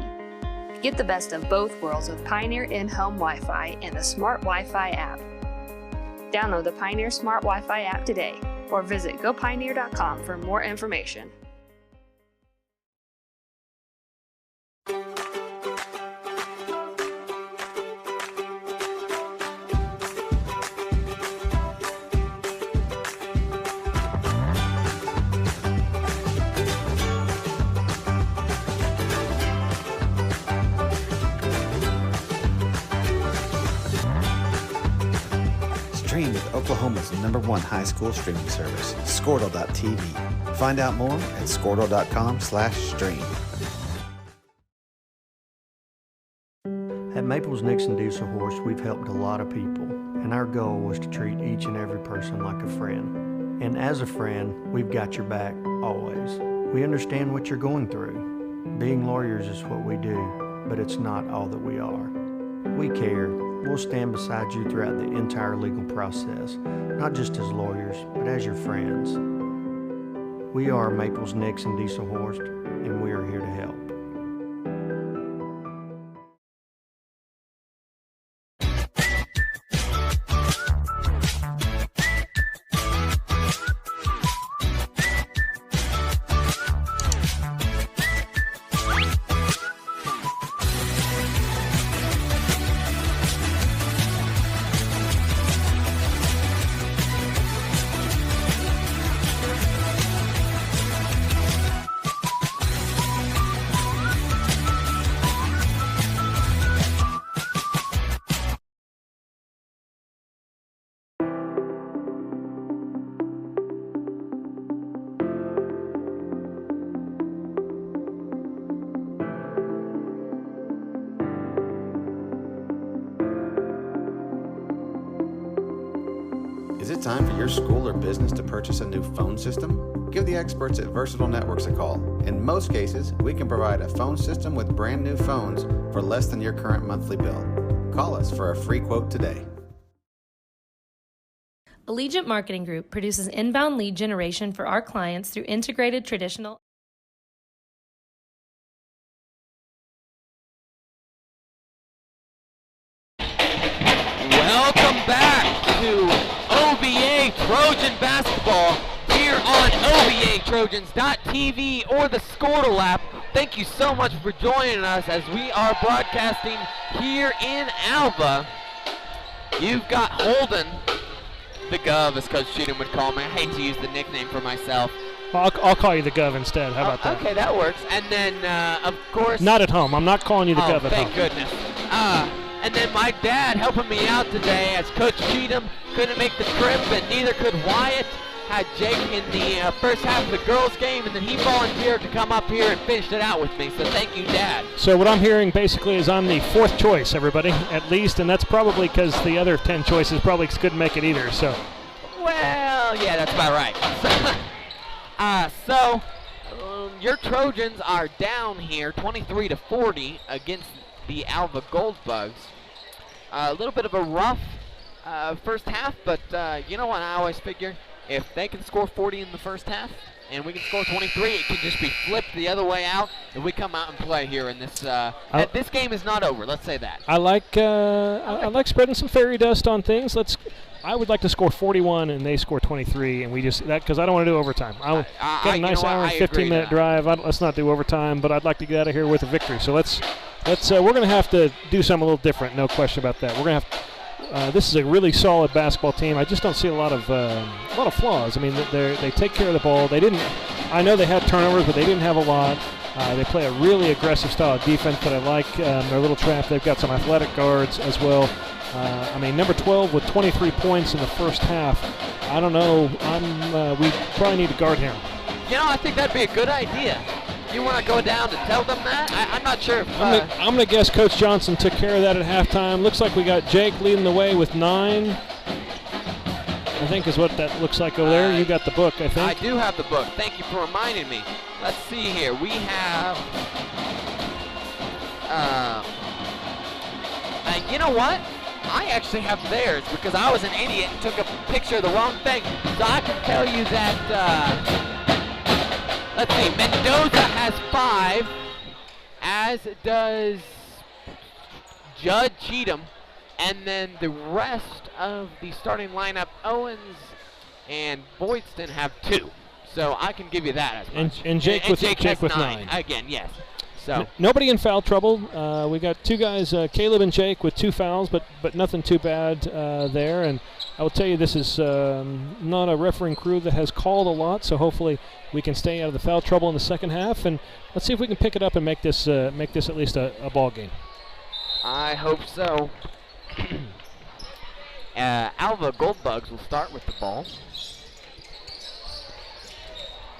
Get the best of both worlds with Pioneer in-home Wi-Fi and the Smart Wi-Fi app. Download the Pioneer Smart Wi-Fi app today or visit gopioneer.com for more information. Stream with Oklahoma's #1 high school streaming service, Squirtle.tv. Find out more at Squirtle.com/stream. At Maples Nixon Diesel Horse, we've helped a lot of people, and our goal was to treat each and every person like a friend. And as a friend, we've got your back, always. We understand what you're going through. Being lawyers is what we do, but it's not all that we are. We care. We'll stand beside you throughout the entire legal process, not just as lawyers, but as your friends. We are Maples Nixon Diesel Horse, and we are here to help. Is it time for your school or business to purchase a new phone system? Give the experts at Versatile Networks a call. In most cases, we can provide a phone system with brand new phones for less than your current monthly bill. Call us for a free quote today. Allegiant Marketing Group produces inbound lead generation for our clients through integrated traditional. Welcome back to OVA Trojan Basketball here on OVATrojans.tv or the Squirtle app. Thank you so much for joining us as we are broadcasting here in Alva. You've got Holden, the Gov, as Coach Cheatham would call me. I hate to use the nickname for myself. I'll call you the Gov instead. How about that? Okay, that works. And then, of course... Not at home. I'm not calling you the Gov at home. Thank goodness. And then my dad helping me out today as Coach Cheatham couldn't make the trip, and neither could Wyatt. Had Jake in the first half of the girls' game, and then he volunteered to come up here and finish it out with me. So thank you, Dad. So what I'm hearing basically is I'm the fourth choice, everybody, at least, and that's probably because the other 10 choices probably couldn't make it either. So. Well, yeah, that's about right. So your Trojans are down here, 23-40 against the Alva Goldbugs. A little bit of a rough first half, but you know what I always figure? If they can score 40 in the first half and we can score 23, it could just be flipped the other way out if we come out and play here in this. This game is not over. Let's say that. I like spreading some fairy dust on things. I would like to score 41 and they score 23, and we just that because I don't want to do overtime. I got a nice hour and 15-minute drive. Let's not do overtime, but I'd like to get out of here with a victory. So let's we're going to have to do something a little different. No question about that. We're going to have. This is a really solid basketball team. I just don't see a lot of flaws. I mean, they take care of the ball. I know they had turnovers, but they didn't have a lot. They play a really aggressive style of defense that I like. Their little trap. They've got some athletic guards as well. I mean, number 12 with 23 points in the first half. I don't know. We probably need to guard him. You know, I think that'd be a good idea. You want to go down to tell them that? I'm not sure if... I'm going to guess Coach Johnson took care of that at halftime. Looks like we got Jake leading the way with 9. I think is what that looks like over there. You got the book, I think. I do have the book. Thank you for reminding me. Let's see here. We have... you know what? I actually have theirs because I was an idiot and took a picture of the wrong thing. So I can tell you that... let's see, Mendoza has 5, as does Judd, Cheatham, and then the rest of the starting lineup, Owens and Boydston have 2. So I can give you that as much. And Jake with 9. Again, yes. So nobody in foul trouble. We got 2 guys, Caleb and Jake, with 2 fouls, but nothing too bad there. And I will tell you, this is not a refereeing crew that has called a lot, so hopefully we can stay out of the foul trouble in the second half. And let's see if we can pick it up and make this at least a ball game. I hope so. Alva Goldbugs will start with the ball.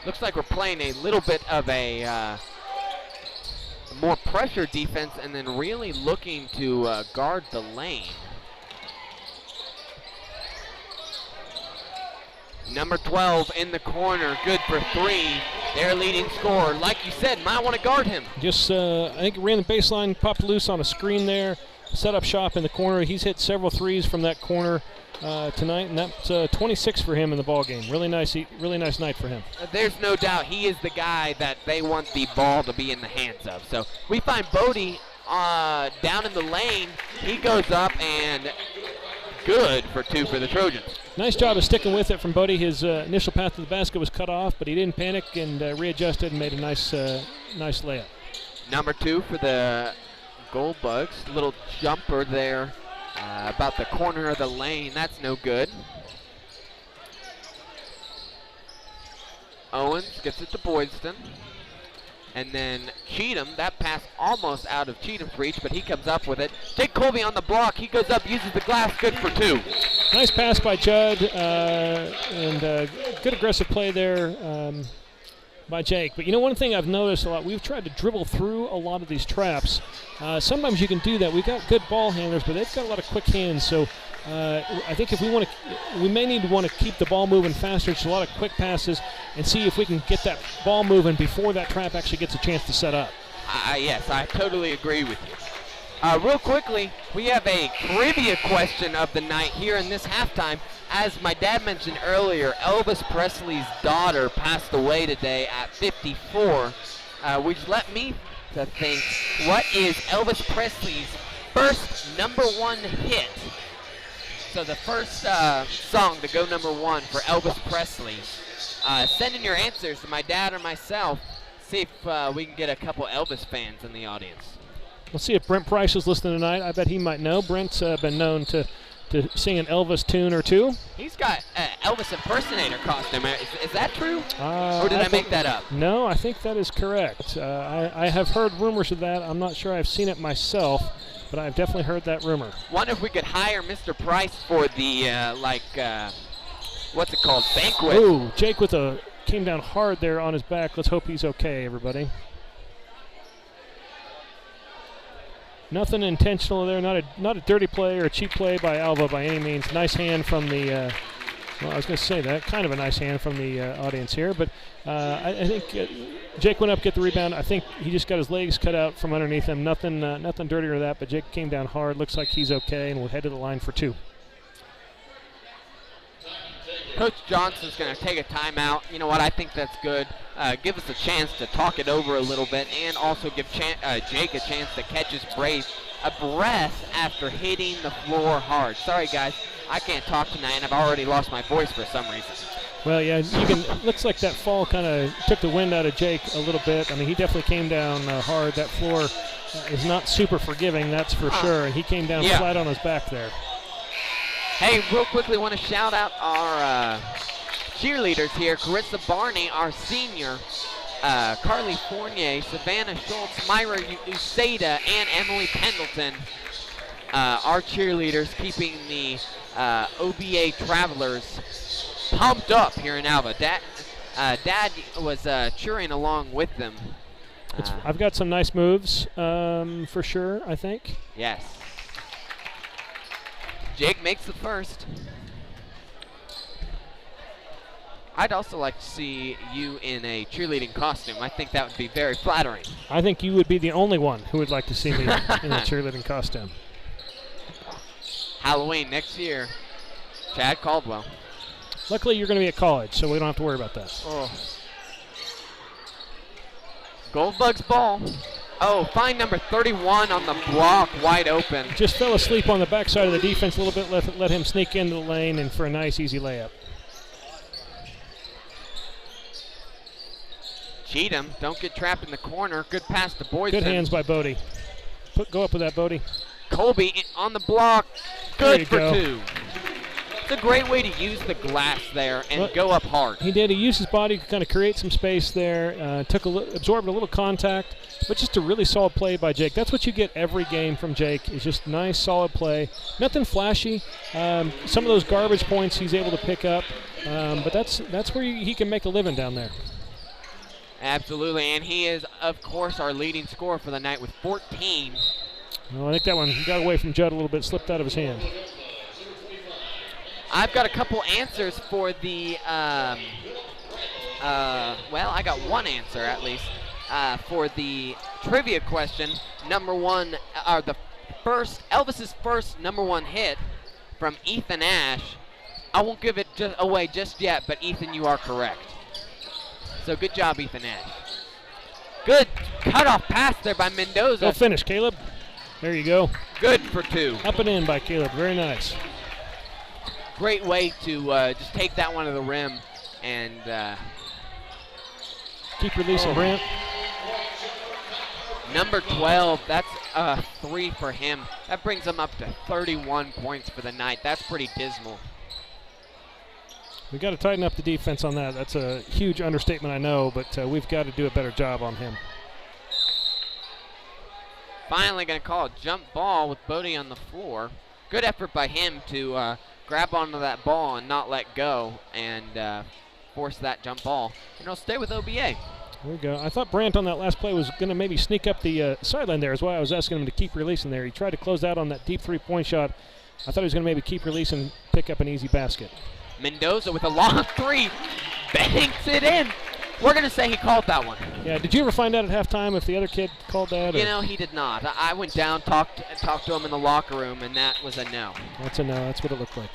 Looks like we're playing a little bit of a more pressure defense and then really looking to guard the lane. Number 12 in the corner, good for 3. Their leading scorer. Like you said, might want to guard him. Just, I think ran the baseline, popped loose on a screen there, set up shop in the corner. He's hit several threes from that corner tonight, and that's 26 for him in the ball game. Really nice night for him. There's no doubt he is the guy that they want the ball to be in the hands of. So we find Bodie down in the lane. He goes up and good for 2 for the Trojans. Nice job of sticking with it from Bodie. His initial path to the basket was cut off, but he didn't panic and readjusted and made a nice layup. Number 2 for the Goldbugs. Little jumper there. About the corner of the lane, that's no good. Owens gets it to Boydston. And then Cheatham, that pass almost out of Cheatham's reach, but he comes up with it. Jake Colby on the block, he goes up, uses the glass, good for 2. Nice pass by Judd, and good aggressive play there by Jake. But you know, one thing I've noticed a lot, we've tried to dribble through a lot of these traps. Sometimes you can do that. We've got good ball handlers, but they've got a lot of quick hands. So I think if we may need to want to keep the ball moving faster. It's a lot of quick passes, and see if we can get that ball moving before that trap actually gets a chance to set up. Yes, I totally agree with you. Real quickly, we have a trivia question of the night here in this halftime. As my dad mentioned earlier, Elvis Presley's daughter passed away today at 54, which led me to think, what is Elvis Presley's first #1 hit? So the first song to go #1 for Elvis Presley. Send in your answers to my dad or myself. See if we can get a couple Elvis fans in the audience. We'll see if Brent Price is listening tonight. I bet he might know. Brent's been known to sing an Elvis tune or two. He's got Elvis impersonator costume. Is that true? Or did I make that up? No, I think that is correct. I have heard rumors of that. I'm not sure I've seen it myself, but I've definitely heard that rumor. Wonder if we could hire Mr. Price for the, what's it called, banquet. Ooh, Jake came down hard there on his back. Let's hope he's okay, everybody. Nothing intentional there, not a dirty play or a cheap play by Alva by any means. Nice hand from the, well, I was going to say that, kind of a nice hand from the audience here, but I think Jake went up, get the rebound. I think he just got his legs cut out from underneath him. Nothing dirtier than that, but Jake came down hard. Looks like he's okay, and we'll head to the line for 2. Coach Johnson's going to take a timeout. You know what? I think that's good. Give us a chance to talk it over a little bit, and also give Jake a chance to catch his breath after hitting the floor hard. Sorry, guys. I can't talk tonight, and I've already lost my voice for some reason. Well, yeah, looks like that fall kind of took the wind out of Jake a little bit. I mean, he definitely came down hard. That floor is not super forgiving, that's for sure, and he came down flat on his back there. Hey, real quickly, want to shout out our cheerleaders here. Carissa Barney, our senior, Carly Fournier, Savannah Schultz, Myra Useda, and Emily Pendleton. Our cheerleaders keeping the OBA Travelers pumped up here in Alva. Dad was cheering along with them. I've got some nice moves for sure, I think. Yes. Jake makes the first. I'd also like to see you in a cheerleading costume. I think that would be very flattering. I think you would be the only one who would like to see me in a cheerleading costume. Halloween next year. Chad Caldwell. Luckily, you're going to be at college, so we don't have to worry about that. Oh. Goldbugs ball. Oh, find number 31 on the block, wide open. Just fell asleep on the backside of the defense a little bit, let him sneak into the lane and for a nice, easy layup. Cheatham, don't get trapped in the corner. Good pass to Boydson. Good hands by Bodie. Go up with that, Bodie. Colby on the block. Good for go. 2. It's a great way to use the glass there and go up hard. He did. He used his body to kind of create some space there. Absorbed a little contact, but just a really solid play by Jake. That's what you get every game from Jake. Is just nice, solid play. Nothing flashy. Some of those garbage points he's able to pick up, but that's where he can make a living down there. Absolutely, and he is, of course, our leading scorer for the night with 14. Well, I think that one got away from Judd a little bit, slipped out of his hand. I've got a couple answers for the, well, I got one answer at least for the trivia question. Number one, Elvis's first number 1 hit from Ethan Ash. I won't give it away just yet, but Ethan, you are correct. So good job, Ethan Ash. Good cutoff pass there by Mendoza. Go finish, Caleb. There you go. Good for 2. Up and in by Caleb. Very nice. Great way to just take that one to the rim and keep releasing Brant. Number 12, that's a 3 for him. That brings him up to 31 points for the night. That's pretty dismal. We got to tighten up the defense on that. That's a huge understatement, I know, but we've got to do a better job on him. Finally going to call a jump ball with Bodie on the floor. Good effort by him to grab onto that ball and not let go and force that jump ball. And he'll stay with OBA. There we go. I thought Brant on that last play was going to maybe sneak up the sideline there. Is why I was asking him to keep releasing there. He tried to close out on that deep three-point shot. I thought he was going to maybe keep releasing, pick up an easy basket. Mendoza with a long 3, banks it in. We're going to say he called that one. Yeah, did you ever find out at halftime if the other kid called that? You know, he did not. I went down, talked to him in the locker room, and that was a no. That's a no. That's what it looked like.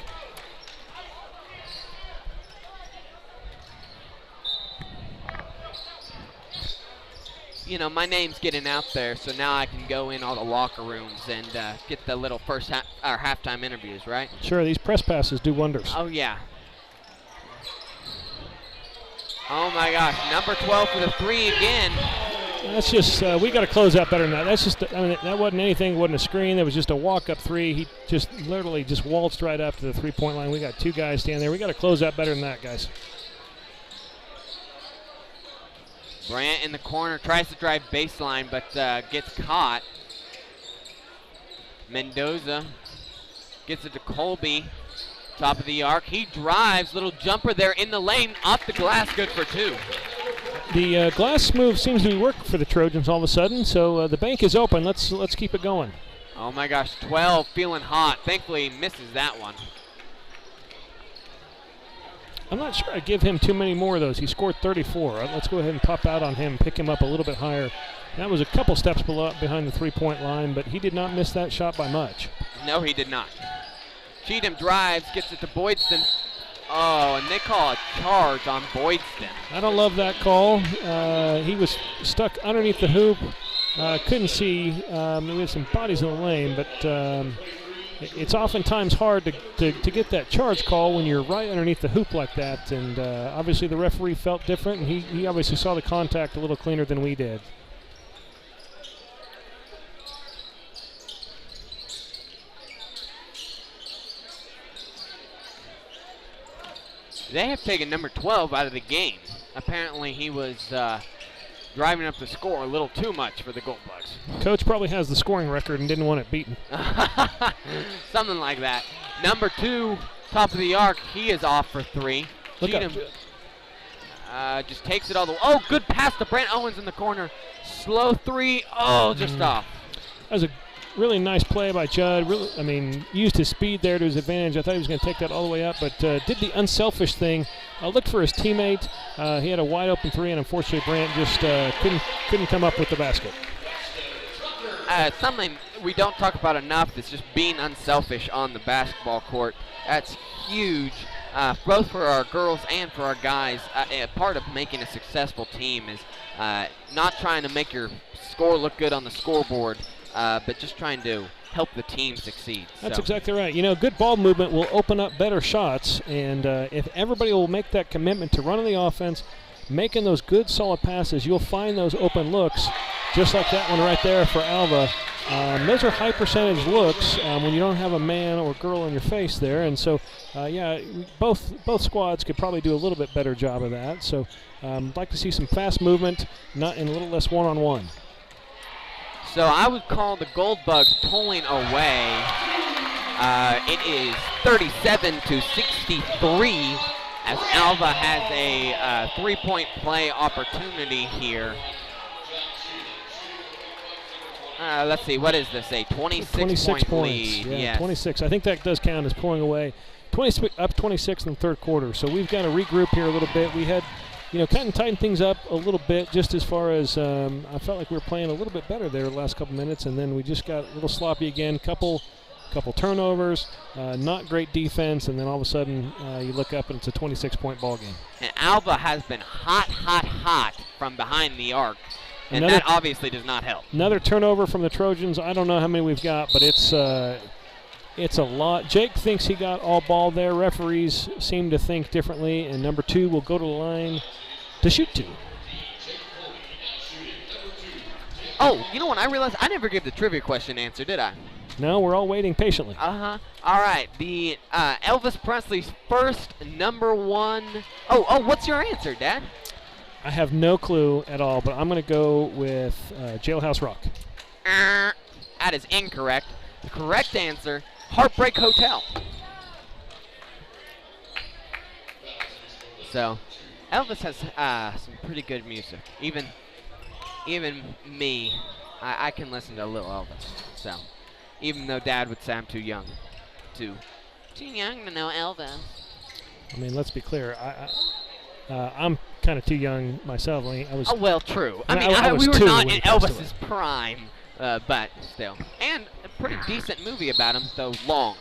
You know, my name's getting out there, so now I can go in all the locker rooms and get the little halftime interviews, right? Sure, these press passes do wonders. Oh, yeah. Oh, my gosh. Number 12 for the 3 again. That's just, we got to close out better than that. That's just, I mean, that wasn't anything. It wasn't a screen. That was just a walk-up 3. He just literally just waltzed right up to the three-point line. We got 2 guys standing there. We got to close out better than that, guys. Brant in the corner, tries to drive baseline, but gets caught. Mendoza gets it to Colby. Top of the arc, he drives, little jumper there in the lane, off the glass, good for 2. The glass move seems to be working for the Trojans all of a sudden, so the bank is open. Let's keep it going. Oh my gosh, 12 feeling hot. Thankfully he misses that one. I'm not sure I give him too many more of those. He scored 34. Let's go ahead and pop out on him, pick him up a little bit higher. That was a couple steps behind the three-point line, but he did not miss that shot by much. No, he did not. Cheatham drives, gets it to Boydston. Oh, and they call a charge on Boydston. I don't love that call. He was stuck underneath the hoop. Couldn't see. We had some bodies in the lane, but it's oftentimes hard to get that charge call when you're right underneath the hoop like that. And obviously the referee felt different, and he obviously saw the contact a little cleaner than we did. They have taken number 12 out of the game. Apparently he was driving up the score a little too much for the Gold Bugs. Coach probably has the scoring record and didn't want it beaten. Something like that. Number 2, top of the arc, he is off for 3. Cheatham just takes it all the way. Oh, good pass to Brant Owens in the corner. Slow 3. Oh, just off. That was a really nice play by Judd. Really, used his speed there to his advantage. I thought he was going to take that all the way up, but did the unselfish thing. Looked for his teammate. He had a wide open 3, and unfortunately Brant just couldn't come up with the basket. Something we don't talk about enough is just being unselfish on the basketball court. That's huge. both for our girls and for our guys, a part of making a successful team is not trying to make your score look good on the scoreboard, but just trying to help the team succeed. That's exactly right. You know, good ball movement will open up better shots, and if everybody will make that commitment to running the offense, making those good, solid passes, you'll find those open looks, just like that one right there for Alva. Those are high percentage looks when you don't have a man or girl in your face there, and so yeah, both squads could probably do a little bit better job of that. So I'd like to see some fast movement, not in a little less one-on-one. So I would call the Gold Bugs pulling away. It is 37-63 as Alva has a 3-point play opportunity here. Let's see, what is this, a 26-point lead? Yeah, yes. 26. I think that does count as pulling away. Up 26 in the third quarter, so we've got to regroup here a little bit. We had, you know, kind of tightened things up a little bit just as far as I felt like we were playing a little bit better there the last couple minutes, and then we just got a little sloppy again. Couple turnovers, not great defense, and then all of a sudden you look up and it's a 26-point ball game. And Alva has been hot from behind the arc. And that obviously does not help. Another turnover from the Trojans. I don't know how many we've got, but it's a lot. Jake thinks he got all ball there. Referees seem to think differently, and number 2 will go to the line to shoot 2. Oh, you know what? I realized I never gave the trivia question answer, did I? No, we're all waiting patiently. All right. The Elvis Presley's first number 1. Oh, what's your answer, Dad? I have no clue at all, but I'm going to go with Jailhouse Rock. That is incorrect. The correct answer, Heartbreak Hotel. So, Elvis has some pretty good music. Even me, I can listen to a little Elvis. So, even though Dad would say I'm too young. Too young to know Elvis. I mean, let's be clear. I'm kind of too young myself. I was. Oh, well, true. I mean, we were not in Elvis's prime, but still. And a pretty decent movie about him, though long.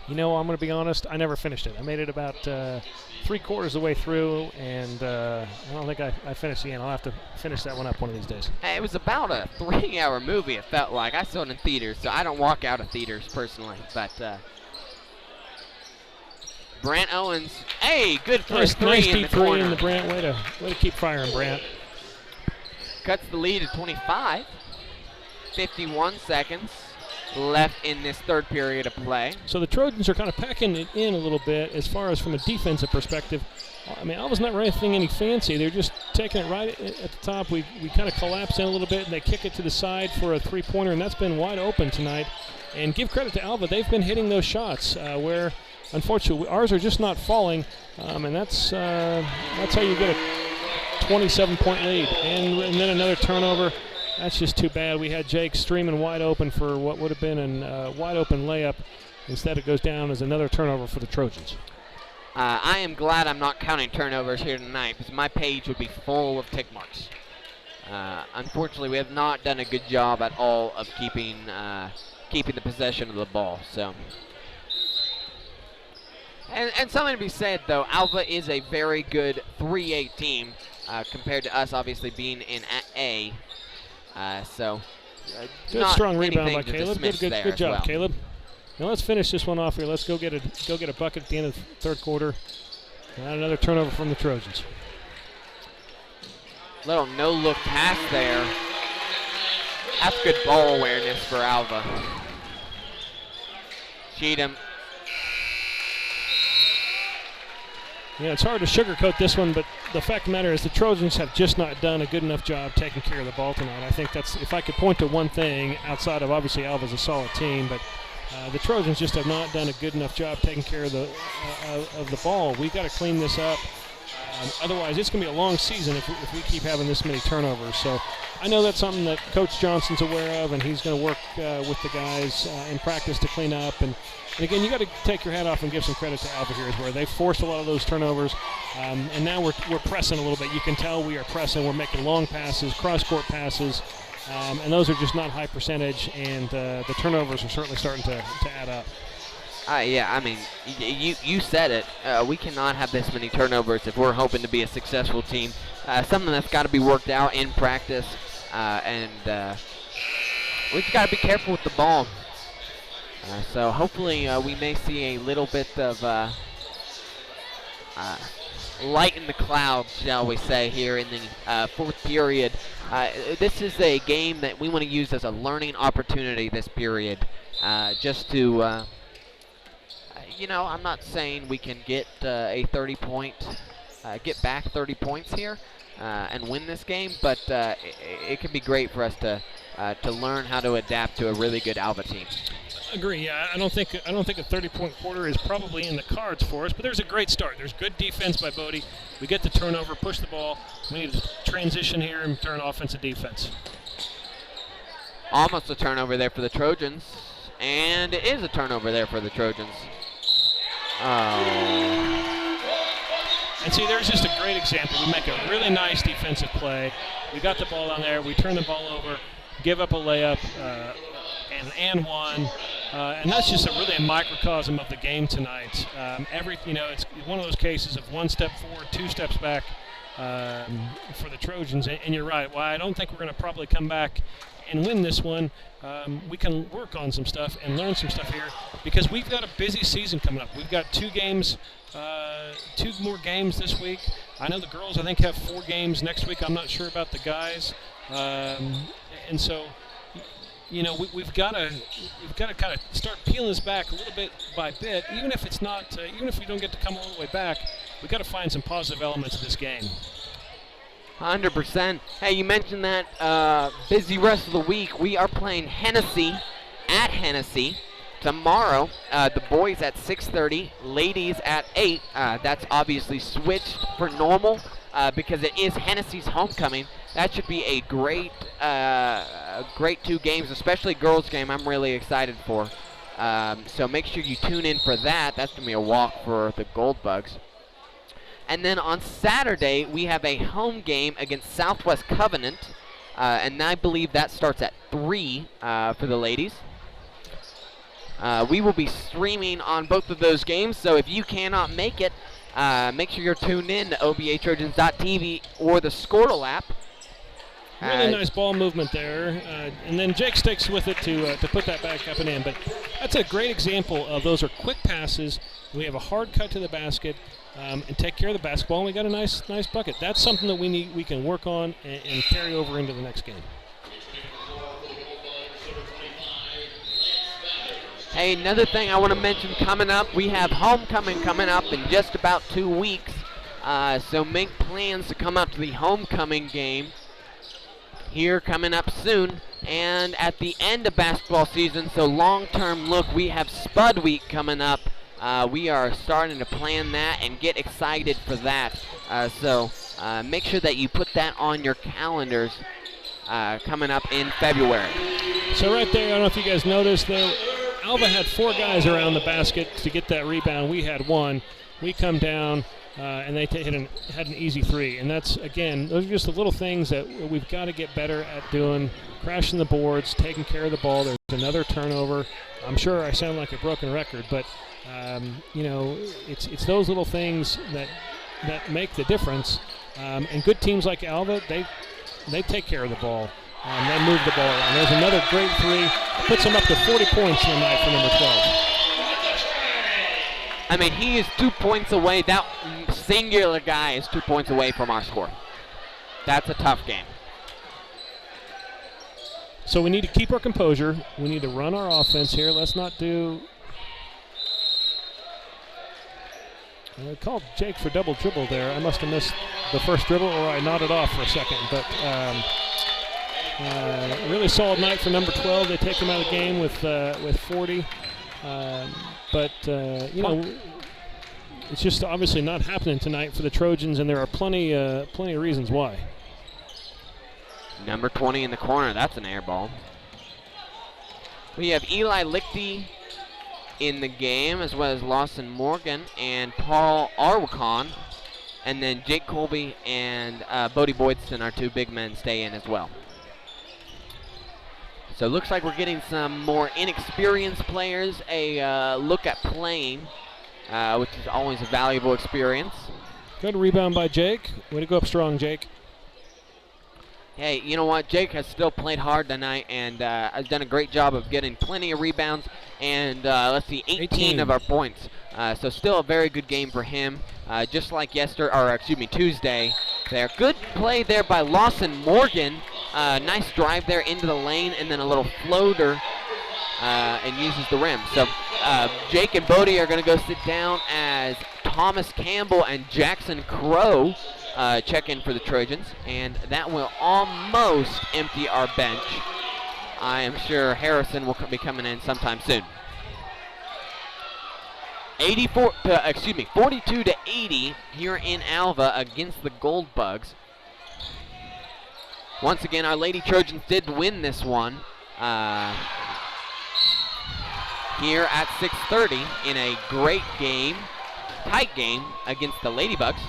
You know, I'm going to be honest. I never finished it. I made it about 3/4 of the way through, and I don't think I finished the end. I'll have to finish that one up one of these days. It was about a 3-hour movie, it felt like. I saw it in theaters, so I don't walk out of theaters personally, but... Brant Owens, hey, good first nice three in deep the three corner. in the Brant. Way to keep firing, Brant. Cuts the lead at 25. 51 seconds left in this third period of play. So the Trojans are kind of packing it in a little bit as far as from a defensive perspective. I mean, Alva's not anything any fancy. They're just taking it right at the top. We kind of collapse in a little bit, and they kick it to the side for a three-pointer, and that's been wide open tonight. And give credit to Alva. They've been hitting those shots where – unfortunately, ours are just not falling, and that's how you get a 27-point lead. And then another turnover. That's just too bad. We had Jake streaming wide open for what would have been a wide-open layup. Instead, it goes down as another turnover for the Trojans. I am glad I'm not counting turnovers here tonight because my page would be full of tick marks. Unfortunately, we have not done a good job at all of keeping the possession of the ball. So. And something to be said, though, Alva is a very good 3A team compared to us, obviously, being in A. Good strong rebound by Caleb. Good job, well. Caleb. Now let's finish this one off here. Let's go get a bucket at the end of the third quarter. And another turnover from the Trojans. Little no-look pass there. That's good ball awareness for Alva. Cheatham. Yeah, it's hard to sugarcoat this one, but the fact of the matter is the Trojans have just not done a good enough job taking care of the ball tonight. I think that's, if I could point to one thing outside of obviously Alva's a solid team, but the Trojans just have not done a good enough job taking care of the ball. We've got to clean this up. Otherwise, it's going to be a long season if we keep having this many turnovers. So I know that's something that Coach Johnson's aware of, and he's going to work with the guys in practice to clean up. And again, you got to take your hat off and give some credit to Alva here, is where they forced a lot of those turnovers, and now we're pressing a little bit. You can tell we are pressing. We're making long passes, cross-court passes, and those are just not high percentage, and the turnovers are certainly starting to add up. Yeah, I mean, you said it. We cannot have this many turnovers if we're hoping to be a successful team. Something that's got to be worked out in practice, and we just got to be careful with the ball. So hopefully we may see a little bit of light in the clouds, shall we say, here in the fourth period. This is a game that we want to use as a learning opportunity this period, just to, I'm not saying we can get a 30-point, get back 30 points here and win this game, but it can be great for us to learn how to adapt to a really good Alva team. Agree. Yeah, I don't think a 30-point quarter is probably in the cards for us, but there's a great start. There's good defense by Bodie. We get the turnover, push the ball. We need to transition here and turn offense to defense. Almost a turnover there for the Trojans, and it is a turnover there for the Trojans. Oh. And see, there's just a great example. We make a really nice defensive play. We got the ball on there. We turn the ball over, give up a layup, and one. And that's just really a microcosm of the game tonight. It's one of those cases of one step forward, two steps back for the Trojans. And you're right. While I don't think we're going to probably come back and win this one, we can work on some stuff and learn some stuff here because we've got a busy season coming up. We've got two more games this week. I know the girls, I think, have 4 games next week. I'm not sure about the guys. And so, we've got to kind of start peeling this back a little bit by bit. Even if it's not, even if we don't get to come all the way back, we've got to find some positive elements of this game. 100%. Hey, you mentioned that busy rest of the week. We are playing Hennessy at Hennessy tomorrow. The boys at 6:30, ladies at 8. That's obviously switched for normal because it is Hennessy's homecoming. That should be a great 2 games, especially girls game. I'm really excited for. So make sure you tune in for that. That's going to be a walk for the Goldbugs. And then on Saturday, we have a home game against Southwest Covenant, and I believe that starts at 3 for the ladies. We will be streaming on both of those games, so if you cannot make it, make sure you're tuned in to obatrojans.tv or the Squirtle app. Really nice ball movement there, and then Jake sticks with it to put that back up and in. But that's a great example of those are quick passes. We have a hard cut to the basket and take care of the basketball, and we got a nice bucket. That's something that we can work on and carry over into the next game. Hey, another thing I want to mention coming up, we have homecoming coming up in just about 2 weeks. So make plans to come out to the homecoming game here coming up soon. And at the end of basketball season, so long-term look, we have Spud Week coming up. We are starting to plan that and get excited for that. So make sure that you put that on your calendars coming up in February. So right there, I don't know if you guys noticed there, Alva had 4 guys around the basket to get that rebound. We had 1. We come down, and they had an easy 3. And that's, again, those are just the little things that we've got to get better at doing, crashing the boards, taking care of the ball. There's another turnover. I'm sure I sound like a broken record, but, it's those little things that make the difference. And good teams like Alva, they take care of the ball. They move the ball around. There's another great 3. Puts him up to 40 points tonight for number 12. I mean, he is 2 points away. That singular guy is 2 points away from our score. That's a tough game. So we need to keep our composure. We need to run our offense here. Let's not do... I called Jake for double dribble there. I must have missed the first dribble, or I nodded off for a second. But really solid night for number 12. They take him out of the game with 40. It's just obviously not happening tonight for the Trojans, and there are plenty of reasons why. Number 20 in the corner. That's an air ball. We have Eli Lichty in the game, as well as Lawson Morgan and Paul Arwicon. And then Jake Colby and Bodie Boydston, our 2 big men, stay in as well. So it looks like we're getting some more inexperienced players a look at playing, which is always a valuable experience. Good rebound by Jake. Way to go up strong, Jake. Hey, you know what? Jake has still played hard tonight and has done a great job of getting plenty of rebounds and, let's see, 18 of our points. So still a very good game for him, just like Tuesday there. Good play there by Lawson Morgan. Nice drive there into the lane and then a little floater and uses the rim. So Jake and Bodie are going to go sit down as Thomas Campbell and Jackson Crow check in for the Trojans, and that will almost empty our bench. I am sure Harrison will be coming in sometime soon. 42 to 80 here in Alva against the Gold Bugs. Once again, our Lady Trojans did win this one here at 6:30 in a great game, tight game against the Ladybugs.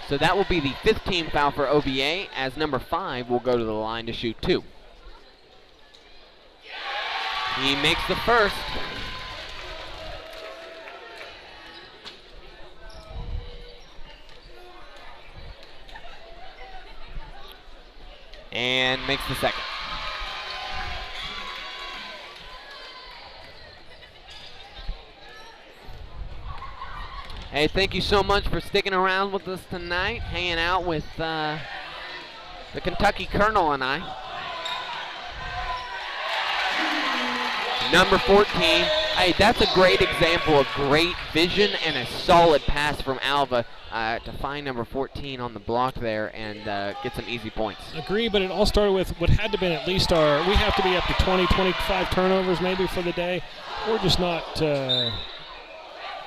So that will be the 5th team foul for OBA, as number 5 will go to the line to shoot 2. He makes the first. And makes the second. Hey, thank you so much for sticking around with us tonight, hanging out with the Kentucky Colonel and I. Number 14. Hey, that's a great example of great vision and a solid pass from Alva to find number 14 on the block there and get some easy points. Agree, but it all started with what had to be at least we have to be up to 20, 25 turnovers maybe for the day. We're just not, I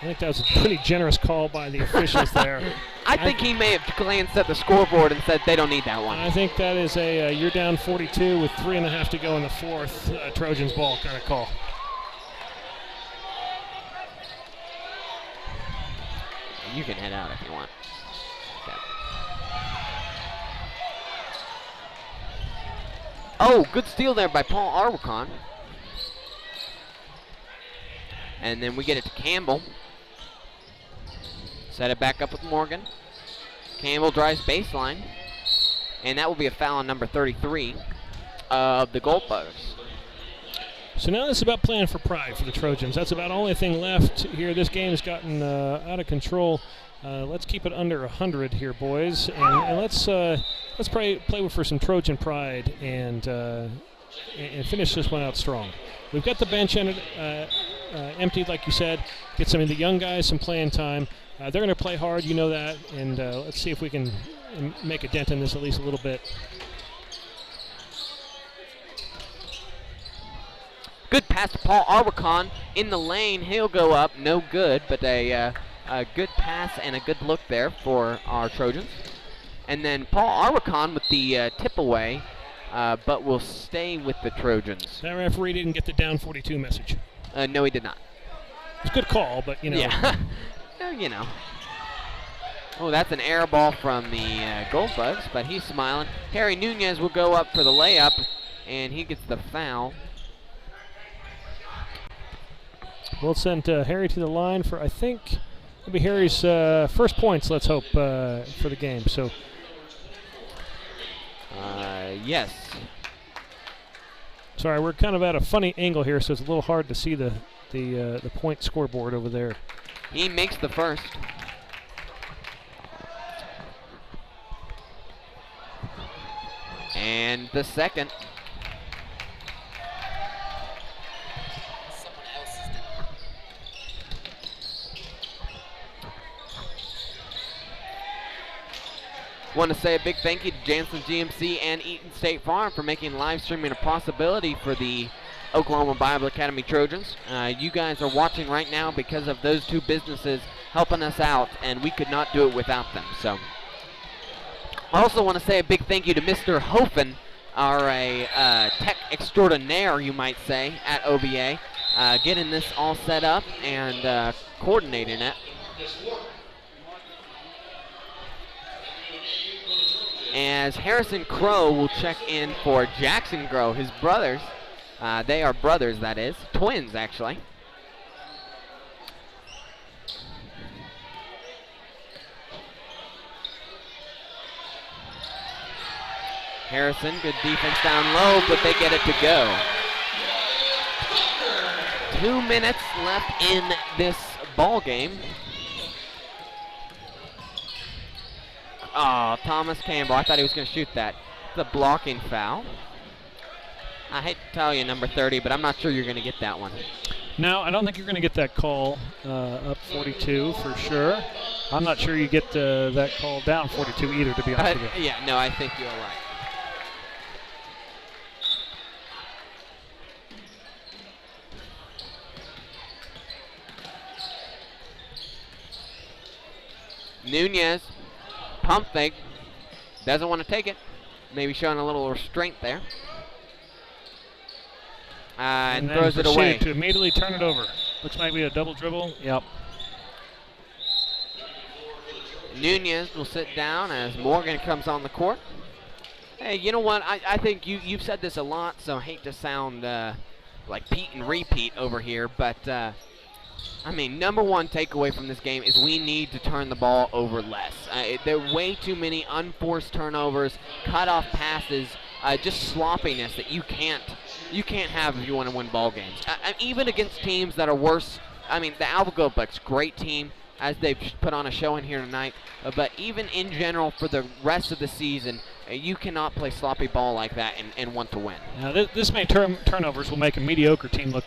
think that was a pretty generous call by the officials there. I think he may have glanced at the scoreboard and said they don't need that one. I think that is a you're down 42 with 3.5 to go in the fourth, Trojans ball kind of call. You can head out if you want. Okay. Oh, good steal there by Paul Arwicon. And then we get it to Campbell. Set it back up with Morgan. Campbell drives baseline. And that will be a foul on number 33 of the Gold Bugs. So now this is about playing for pride for the Trojans. That's about the only thing left here. This game has gotten out of control. Let's keep it under 100 here, boys, and let's play for some Trojan pride and finish this one out strong. We've got the bench emptied, like you said. Get some of the young guys some playing time. They're going to play hard, you know that, and let's see if we can make a dent in this at least a little bit. Good pass to Paul Arwicon in the lane. He'll go up, no good, but a good pass and a good look there for our Trojans. And then Paul Arwicon with the tip away, but will stay with the Trojans. That referee didn't get the down 42 message. No, he did not. It's a good call, but you know. Yeah, you know. Oh, that's an air ball from the Gold Bugs, but he's smiling. Harry Nunez will go up for the layup, and he gets the foul. We'll send Harry to the line for, I think, it'll be Harry's first points, let's hope, for the game. So, yes. Sorry, we're kind of at a funny angle here, so it's a little hard to see the point scoreboard over there. He makes the first. And the second. Want to say a big thank you to Janssen GMC and Eaton State Farm for making live streaming a possibility for the Oklahoma Bible Academy Trojans. You guys are watching right now because of those two businesses helping us out, and we could not do it without them. So, I also want to say a big thank you to Mr. Hofen, our tech extraordinaire, you might say, at OBA, getting this all set up and coordinating it. as Harrison Crow will check in for Jackson Crow, his brothers. They are brothers, that is. Twins, actually. Harrison, good defense down low, but they get it to go. 2 minutes left in this ball game. Oh, Thomas Campbell, I thought he was going to shoot that. The blocking foul. I hate to tell you, number 30, but I'm not sure you're going to get that one. No, I don't think you're going to get that call up 42 for sure. I'm not sure you get that call down 42 either, to be honest with you. Yeah, no, I think you're right. Nunez, pump fake, doesn't want to take it. Maybe showing a little restraint there. And throws it away. To immediately turn it over. Looks like we have a double dribble. Yep. Nunez will sit down as Morgan comes on the court. Hey, you know what? I think you've said this a lot, so I hate to sound like Pete and repeat over here, but I mean, number one takeaway from this game is we need to turn the ball over less. There are way too many unforced turnovers, cut-off passes, just sloppiness that you can't have if you want to win ball games. Even against teams that are worse. I mean, the Alva Goldbucks, great team, as they've put on a show in here tonight. But even in general, for the rest of the season, you cannot play sloppy ball like that and want to win. Now, this many turnovers will make a mediocre team look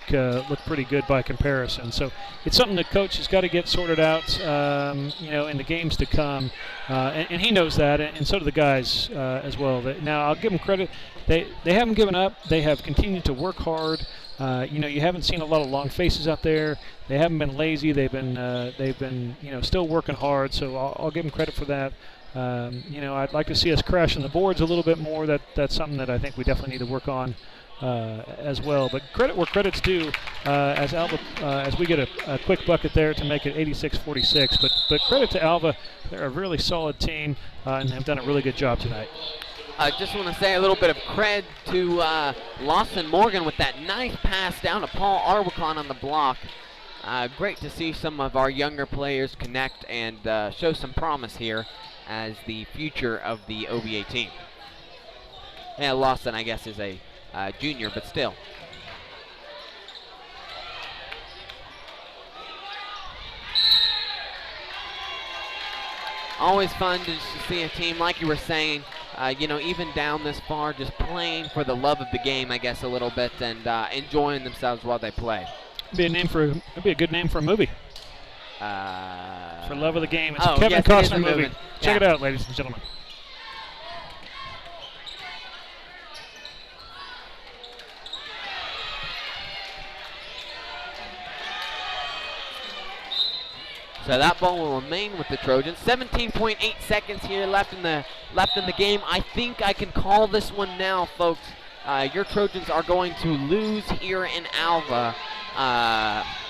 pretty good by comparison. So it's something the coach has got to get sorted out, in the games to come. And he knows that, and so do the guys as well. Now, I'll give them credit. They haven't given up. They have continued to work hard. You haven't seen a lot of long faces out there. They haven't been lazy. They've been still working hard. So I'll give them credit for that. I'd like to see us crashing the boards a little bit more. That's something that I think we definitely need to work on as well. But credit where credit's due, as Alva, as we get a quick bucket there to make it 86-46. But credit to Alva. They're a really solid team and have done a really good job tonight. I just want to say a little bit of cred to Lawson Morgan with that nice pass down to Paul Arbicon on the block. Great to see some of our younger players connect and show some promise here as the future of the OVA team. Yeah, Lawson, I guess, is a junior, but still. Always fun to see a team, like you were saying, even down this far, just playing for the love of the game, I guess, a little bit, and enjoying themselves while they play. It'd be a good name for a movie. For love of the game. It's a Kevin Costner movie. Check it out, ladies and gentlemen. So that ball will remain with the Trojans. 17.8 seconds here left in the game. I think I can call this one now, folks. Your Trojans are going to lose here in Alva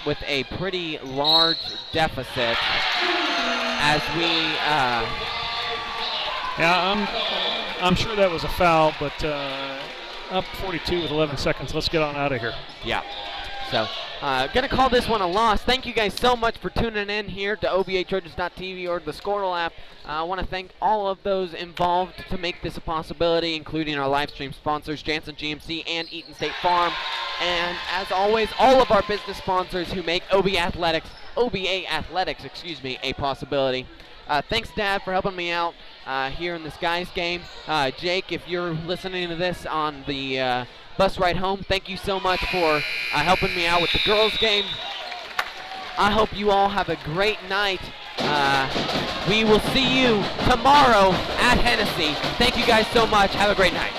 with a pretty large deficit. As we, I'm sure that was a foul, but up 42 with 11 seconds. Let's get on out of here. Yeah. So, going to call this one a loss. Thank you guys so much for tuning in here to OVATrojans.tv or the Squirtle app. I want to thank all of those involved to make this a possibility, including our live stream sponsors, Janssen GMC and Eaton State Farm. And as always, all of our business sponsors who make OVA Athletics, a possibility. Thanks, Dad, for helping me out here in this guys game. Jake, if you're listening to this on the bus ride home, thank you so much for helping me out with the girls game. I hope you all have a great night. We will see you tomorrow at Hennessy. Thank you guys so much. Have a great night.